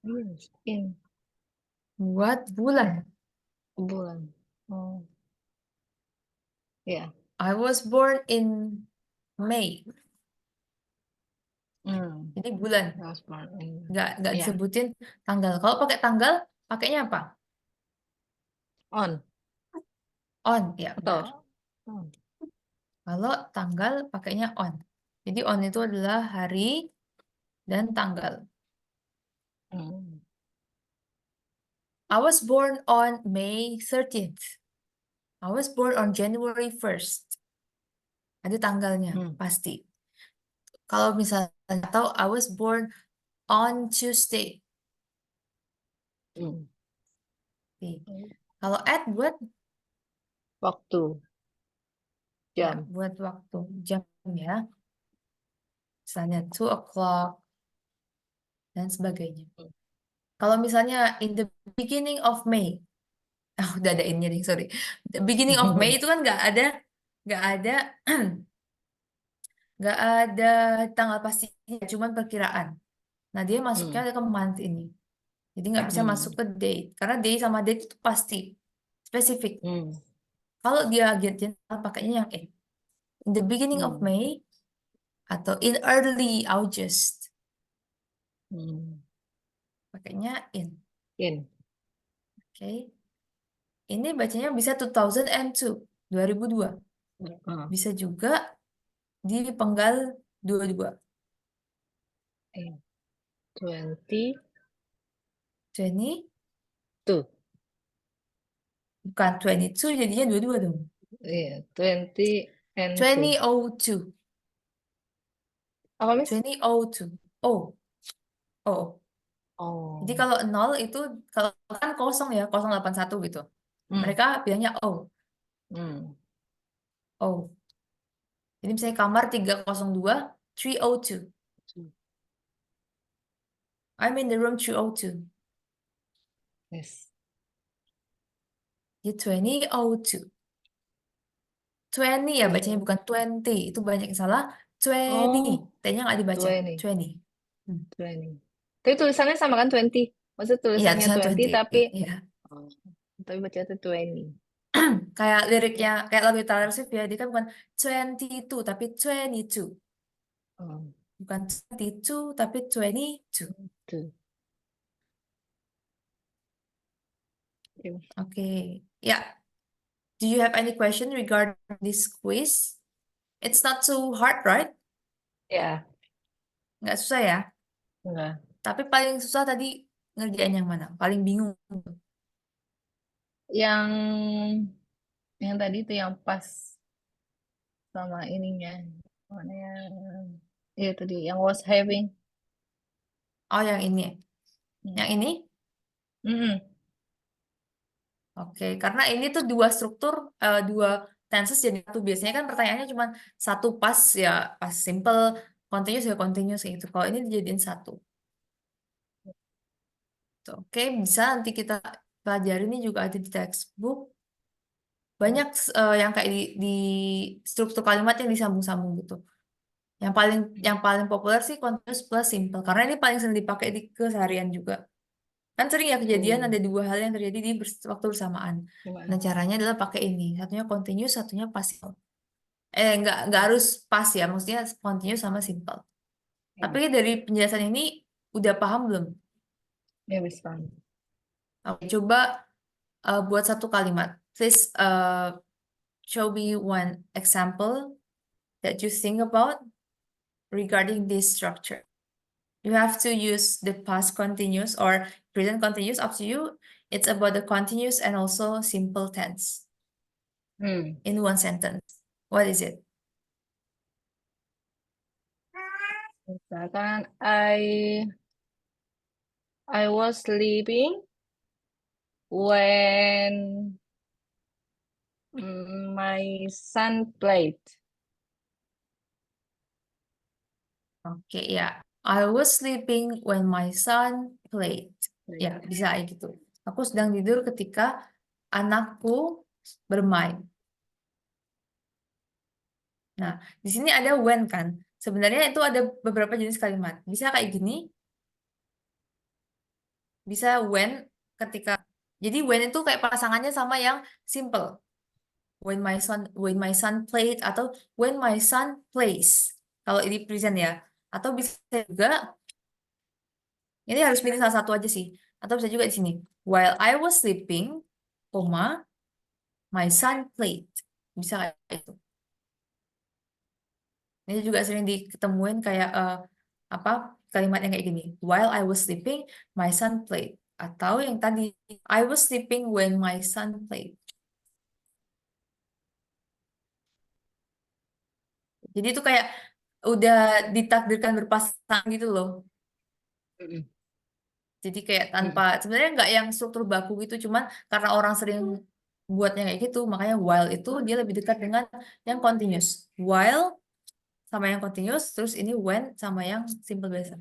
Years. In Buat bulan. bulan. Oh. Ya. I was born in May. Jadi bulan. I was born in. Nggak Ya. disebutin tanggal. Kalau pakai tanggal, pakainya apa? On. On, ya Atau benar. Kalau tanggal pakainya on. Jadi on itu adalah hari dan tanggal. I was born on May 13th. I was born on January 1st. Ada tanggalnya, pasti. Kalau misalnya atau I was born on Tuesday. Oke. Kalau at buat waktu. ya, Jam. buat waktu jam ya. Misalnya 2 o'clock dan sebagainya. Kalau misalnya in the beginning of May, udah ada in-nya nih, sorry. The beginning of May itu kan nggak ada, nggak ada tanggal pastinya, cuman perkiraan. Nah dia masuknya ke month ini, jadi nggak bisa masuk ke date, karena day sama date itu pasti, spesifik. Kalau dia general pakainya yang in the beginning of May atau in early August, pakainya in. Oke. Ini bacanya bisa 2002, 2002. Bisa juga di penggal 22. 20. 20, 2. bukan 22 jadinya 22 dong. Iya, 20 and 2. 2002. Apa, Miss? 2002. Oh. Oh. Jadi kalau 0 itu kalau kan kosong ya, 081 gitu. Mereka bilangnya O. O. Jadi misalnya kamar 302, 302. I'm in the room 302. Yes. Jadi 2002. 20 ya bacanya bukan 20. Itu banyak yang salah. 20. T-nya nggak dibaca. 20. 20. 20. Tapi tulisannya sama kan 20? Maksudnya Iya, tulisannya tulisannya 20 20. tapi Iya. tapi baca itu 20. Kayak liriknya, kayak lagu Taylor Swift ya, dia kan bukan 22, tapi 22. Bukan 22, tapi 22. Tuh. Oke. Ya. Do you have any question regarding this quiz? It's not too hard, right? Ya. Nggak susah ya? Enggak. Tapi paling susah tadi ngerjain yang mana? Paling bingung. Yang tadi itu yang pas sama ininya. Mana yang iya tadi yang was having. Oh, yang ini. Yang ini? Mm-mm. Oke, karena ini tuh dua struktur, dua tenses jadi satu. Biasanya kan pertanyaannya cuma satu pas ya, pas simple, continuous ya continuous gitu. Kalau ini dijadiin satu. Tuh, oke, bisa nanti kita pelajari, ini juga ada di textbook. Banyak yang kayak di struktur kalimat yang disambung-sambung gitu. Yang paling populer sih continuous plus simple karena ini paling sering dipakai di keseharian juga. Kan sering ya kejadian Oh, ada dua hal yang terjadi di waktu bersamaan. gimana? Nah, caranya adalah pakai ini. Satunya continuous, satunya pas simple. Nggak harus pas ya, maksudnya continuous sama simple. Ya, Tapi dari penjelasan ini udah paham belum? ya bisa. Oke, coba buat satu kalimat. Please show me one example that you think about regarding this structure. You have to use the past continuous or present continuous, up to you. It's about the continuous and also simple tense Hmm. in one sentence. What is it? Misalkan I was sleeping when my son played. Oke, ya. I was sleeping when my son played. Ya, bisa kayak gitu. Aku sedang tidur ketika anakku bermain. Nah, di sini ada when kan. Sebenarnya itu ada beberapa jenis kalimat. Bisa kayak gini, bisa when ketika. Jadi when itu kayak pasangannya sama yang simple. When my son played atau when my son plays. Kalau ini present ya. Atau bisa juga ini harus pilih salah satu aja sih. Atau bisa juga di sini. While I was sleeping, koma, my son played. Bisa kayak itu. Ini juga sering diketemuin kayak apa kalimat yang kayak gini. While I was sleeping, my son played. Atau yang tadi, I was sleeping when my son played. Jadi itu kayak udah ditakdirkan berpasangan gitu loh. Mm-mm. Jadi kayak tanpa, Mm-mm. sebenarnya nggak yang struktur baku gitu, cuman karena orang sering buatnya kayak gitu, makanya while itu dia lebih dekat dengan yang continuous. While sama yang continuous, terus ini when sama yang simple biasa.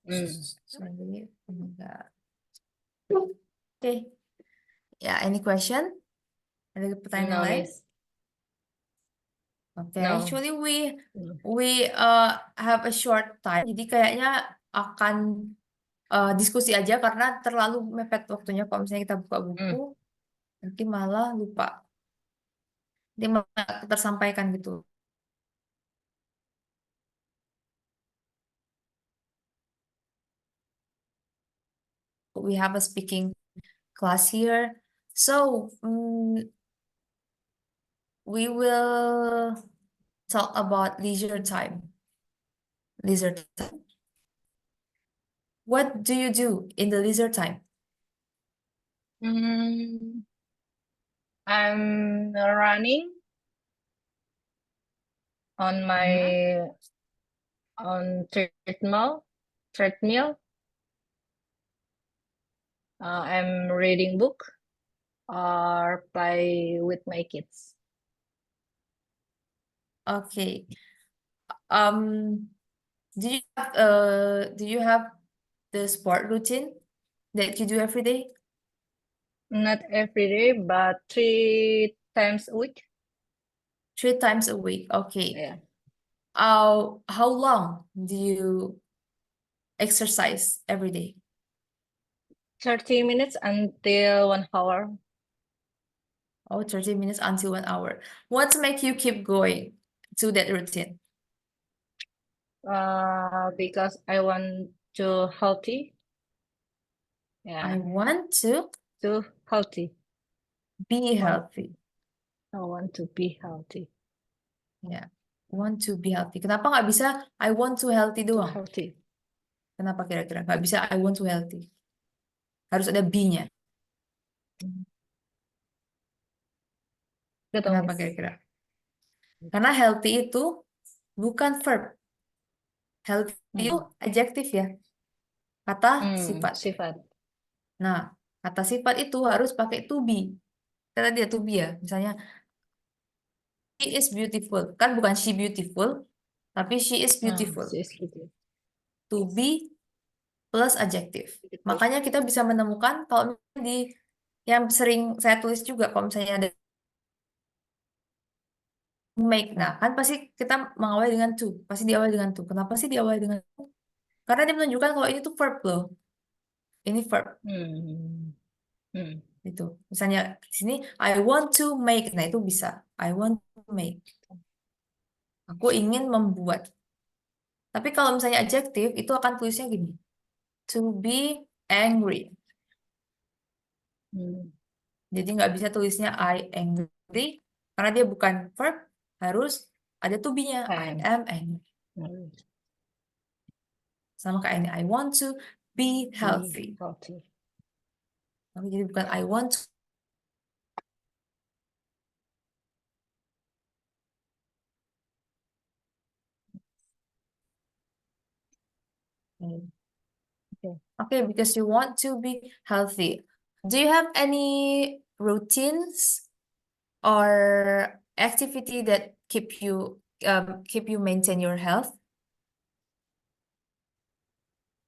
Mm. Jadi, enggak. Oke, ya, any question? Ada pertanyaan No, yang lain? miss. Oke, No. actually we Mm. we have a short time, jadi kayaknya akan diskusi aja karena terlalu mepet waktunya. Kalau misalnya kita buka buku, Mm. nanti malah lupa. Dia malah tersampaikan gitu. We have a speaking class here, so we will talk about leisure time. Leisure time. What do you do in the leisure time? Mm. I'm running on Mhm. my on treadmill. I'm reading book or play with my kids. Okay. Um, do you have the sport routine that you do every day? Not every day, but 3 times a week. 3 times a week. Okay. Yeah, How long do you exercise every day? 30 minutes until 1 hour. Oh, 30 minutes until 1 hour. What make you keep going to that routine? Because I want to healthy. I Yeah, want to to healthy. be Want healthy. I want to be healthy. Ya, want to be healthy. Kenapa nggak bisa I want to healthy To doang? healthy. Kenapa kira-kira nggak bisa I want to healthy? harus ada be-nya. Gitu, Kenapa Miss. kira-kira? Karena healthy itu bukan verb. Healthy itu Hmm. adjektif ya, kata sifat. Sifat. Nah, kata sifat itu harus pakai to be. Kata dia to be ya, misalnya she is beautiful. Kan bukan she beautiful, tapi she is beautiful. She is gitu. To be plus adjektif. Gitu. Makanya kita bisa menemukan kalau misalnya di yang sering saya tulis juga kalau misalnya ada make. Nah, kan pasti kita mengawali dengan to. Pasti diawali dengan to. Kenapa sih diawali dengan to? Karena dia menunjukkan kalau ini tuh verb loh. Ini verb Hmm. Hmm. gitu. Misalnya di sini I want to make. Nah, itu bisa. I want to make. Aku ingin membuat. Tapi kalau misalnya adjektif itu akan tulisnya gini. To be angry. Hmm. Jadi nggak bisa tulisnya I angry karena dia bukan verb, harus ada to be-nya. I Am. am angry. Hmm. Sama kayak ini I want to be Be healthy. healthy. Oke, jadi bukan I want to. Okay. Okay, because you want to be healthy. Do you have any routines or activity that keep you maintain your health?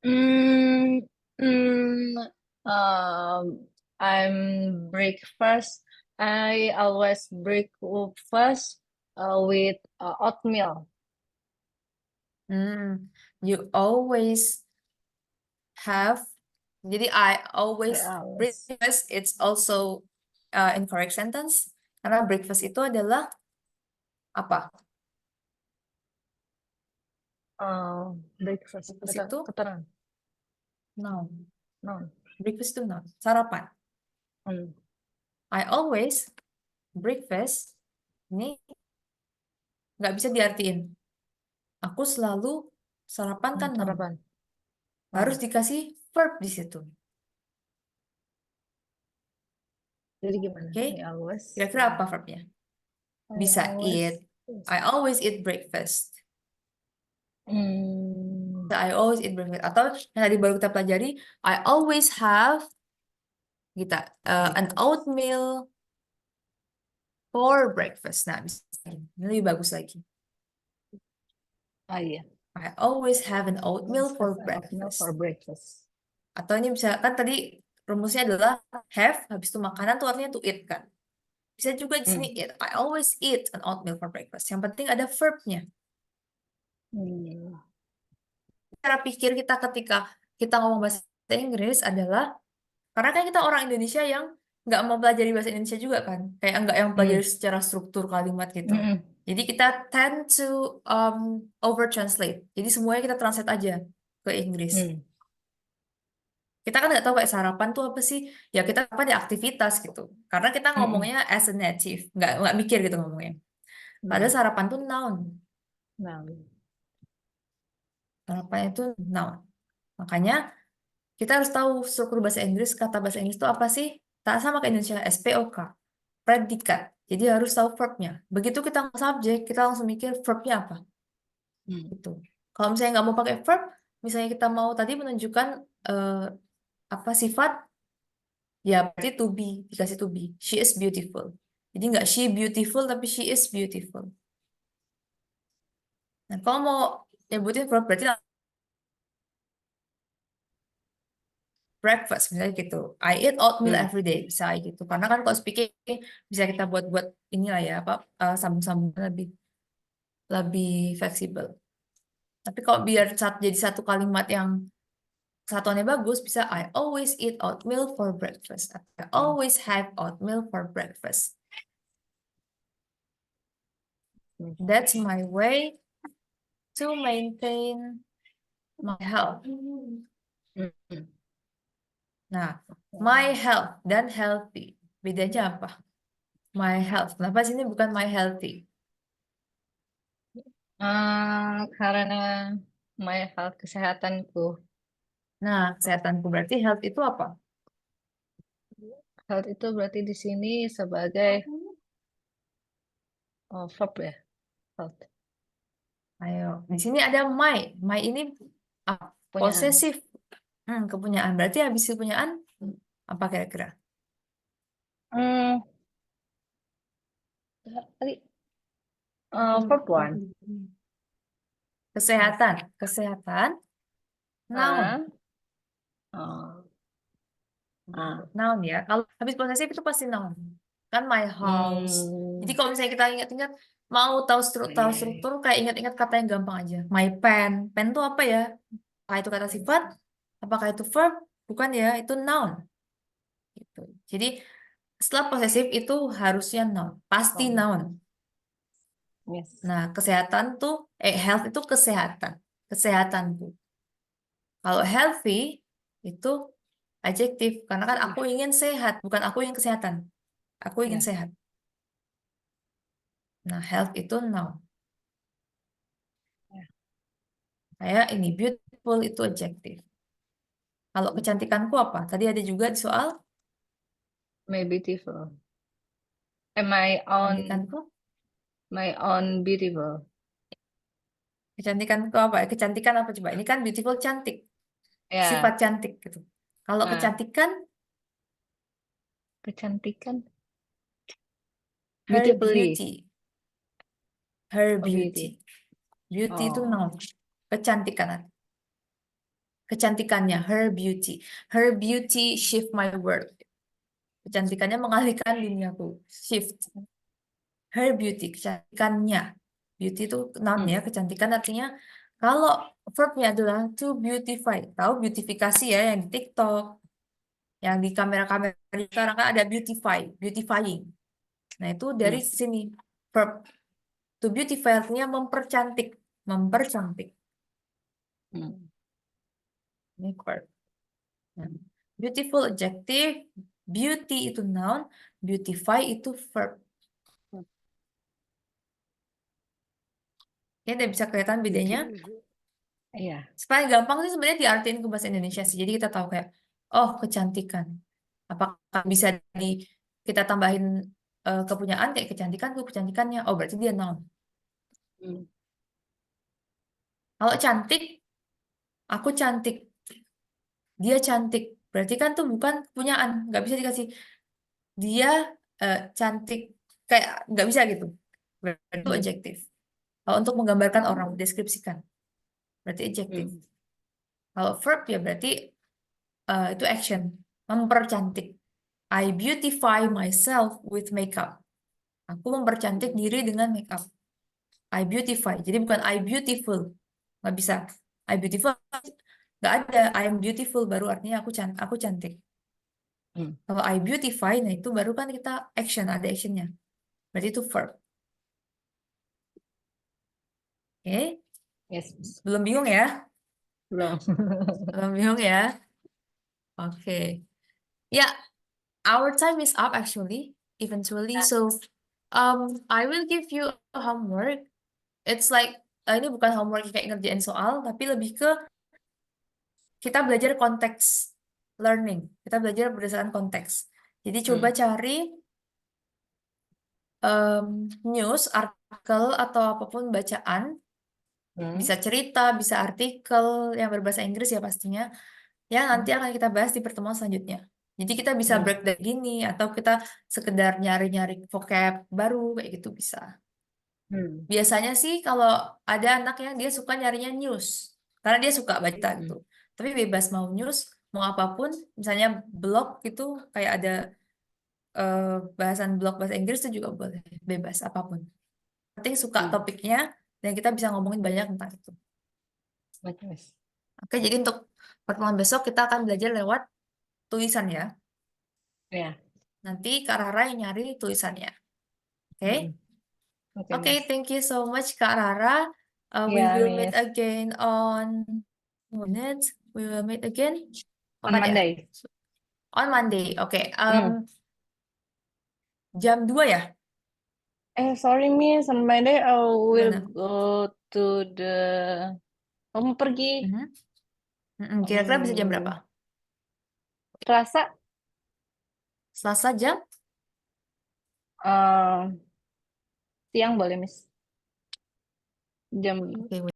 Mm, mm, I'm breakfast. I always breakfast with oatmeal. You always have. Jadi I I always always breakfast. It's also incorrect sentence karena breakfast itu adalah apa? breakfast. Breakfast itu Keterangan. noun. No. Breakfast itu noun. Sarapan. Hmm. I always breakfast. Ini nggak bisa diartiin. Aku selalu sarapan kan noun. Sarapan. Harus Noun. dikasih verb di situ. Jadi gimana? Oke? I always. Kira-kira apa verbnya? I Bisa always. eat. I always eat breakfast. Hmm. I always eat breakfast. Atau yang tadi baru kita pelajari, I always have kita an oatmeal for breakfast. Nah, bisa. Ini lebih bagus lagi. Ah iya. I always have an oatmeal Always for have an oatmeal breakfast. for breakfast. Atau ini bisa, kan tadi rumusnya adalah have, habis itu makanan tuh artinya to eat kan. Bisa juga di sini eat. I always eat an oatmeal for breakfast. Yang penting ada verbnya. Hmm. Cara pikir kita ketika kita ngomong bahasa Inggris adalah, karena kan kita orang Indonesia yang nggak mau pelajari bahasa Indonesia juga kan. Kayak nggak yang pelajari Hmm. secara struktur kalimat gitu. Hmm. Jadi kita tend to over translate. Jadi semuanya kita translate aja ke Inggris. Hmm. Kita kan nggak tahu kayak sarapan tuh apa sih. Ya kita apa di aktivitas gitu. Karena kita Hmm. ngomongnya as a native. Nggak mikir gitu ngomongnya. Padahal Hmm. sarapan tuh noun. Nah. Sarapan itu noun. Makanya kita harus tahu struktur bahasa Inggris. Kata bahasa Inggris itu apa sih? Tak sama kayak Indonesia. SPOK. Predikat. Jadi harus tahu verbnya. Begitu kita subjek, kita langsung mikir verbnya apa. Hmm. Gitu. Kalau misalnya nggak mau pakai verb, misalnya kita mau tadi menunjukkan apa sifat, ya berarti to be, dikasih to be. She is beautiful. Jadi nggak she beautiful, tapi she is beautiful. Nah, kalau mau nyebutin verb, berarti breakfast, misalnya gitu. I eat oatmeal Hmm. every day, bisa kayak gitu. Karena kan kalau speaking, bisa kita buat-buat inilah ya, apa, sambung-sambung lebih lebih fleksibel. Tapi kalau biar jadi satu kalimat yang satuannya bagus, bisa I always eat oatmeal for breakfast. I always have oatmeal for breakfast. That's my way to maintain my health. Hmm. Nah, my health dan healthy. Bedanya apa? My health. Kenapa sini bukan my healthy? Karena my health kesehatanku. Nah, kesehatanku berarti health itu apa? Health itu berarti di sini sebagai verb ya, health. Ayo, di sini ada my. My ini Punyaan. posesif. Kepunyaan. Berarti habis kepunyaan apa kira-kira? Hmm, tadi verb one. Kesehatan. Kesehatan. Noun. Ah, oh, ah, Noun ya. Kalau habis posesif itu pasti noun. Kan my house. Jadi hmm, kalau misalnya kita ingat-ingat mau tahu struktur kayak ingat-ingat kata yang gampang aja. My pen. Pen itu apa ya? Apakah itu kata sifat? Apakah itu verb? Bukan ya, itu noun. Gitu. Jadi setelah posesif itu harusnya noun. Pasti oh, noun. yes, Nah, kesehatan tuh, health itu kesehatan. Kesehatan tuh. Kalau healthy itu adjektif. Karena kan aku ingin sehat, bukan aku ingin kesehatan. Aku ingin ya, sehat. Nah, health itu noun. ya. Kayak ini, beautiful itu adjektif. Kalau kecantikanku apa? Tadi ada juga di soal My beautiful. Am I on kecantikanku. my own beautiful? Kecantikanku apa? Kecantikan apa coba? Ini kan beautiful cantik. Sifat Ya, cantik gitu. Kalau nah, kecantikan, kecantikan, her beautifully, beauty. Her oh beauty. beauty. Beauty itu Oh, noun. Kecantikan. Kecantikannya, her beauty. Her beauty shift my world. Kecantikannya mengalihkan duniaku. Shift. Her beauty, kecantikannya. Beauty itu noun hmm, ya, kecantikan artinya kalau verbnya adalah to beautify. Tahu beautifikasi ya yang di TikTok, yang di kamera-kamera sekarang kan ada beautify, beautifying. Nah, itu dari hmm, sini verb to beautify artinya mempercantik, mempercantik. hmm, Ini verb. Nah, beautiful adjective, beauty itu noun, beautify itu verb. hmm. Ya, udah bisa kelihatan bedanya. Beauty. Iya. Supaya gampang sih sebenarnya diartiin ke bahasa Indonesia sih. Jadi kita tahu kayak, oh kecantikan. Apakah bisa di kita tambahin kepunyaan kayak kecantikan tuh kecantikannya. Oh berarti dia noun. Hmm, Kalau cantik, aku cantik, dia cantik. Berarti kan tuh bukan kepunyaan. Nggak bisa dikasih dia cantik kayak nggak bisa gitu. Berarti itu hmm, adjektif. Kalau untuk menggambarkan orang, deskripsikan, berarti adjektif. hmm, Kalau verb ya berarti itu action, mempercantik. I beautify myself with makeup. Aku mempercantik hmm, diri dengan makeup. I beautify. Jadi bukan I beautiful. Nggak bisa. I beautiful. Nggak ada. I am beautiful baru artinya aku cantik. hmm. Kalau I beautify, nah itu baru kan kita action, ada actionnya. Berarti itu verb. Oke? Yes. Belum bingung ya? Belum. Belum bingung ya? Oke. Ya, our time is up actually, eventually. So, I will give you a homework. It's like ini bukan homework kayak ngerjain soal, tapi lebih ke kita belajar konteks learning. Kita belajar berdasarkan konteks. Jadi coba Hmm, cari news, artikel atau apapun bacaan, hmm, bisa cerita, bisa artikel yang berbahasa Inggris ya pastinya, yang nanti hmm, akan kita bahas di pertemuan selanjutnya. Jadi kita bisa hmm, break dari gini atau kita sekedar nyari-nyari vocab baru kayak gitu bisa. hmm, Biasanya sih kalau ada anak yang dia suka nyarinya news, karena dia suka baca gitu. hmm, Tapi bebas mau news, mau apapun, misalnya blog gitu, kayak ada eh, bahasan blog bahasa Inggris itu juga boleh, bebas apapun. Penting suka hmm. topiknya dan kita bisa ngomongin banyak tentang itu. Yes. Oke, jadi untuk pertemuan besok kita akan belajar lewat tulisan ya. Ya. Nanti Kak Rara yang nyari tulisannya. Oke? Hmm. Oke, Oke, Miss. thank you so much Kak Rara. We Ya, will meet Miss. again on minutes. We will meet again. On Kapan ya? Monday. On Monday. Oke, Hmm. jam 2 ya? Sorry, Miss. On Monday I will Gimana? go to the... Kamu pergi Mhm. Kira-kira bisa jam berapa? um, Selasa. Selasa jam? Eh, siang boleh, Miss. Jam Oke,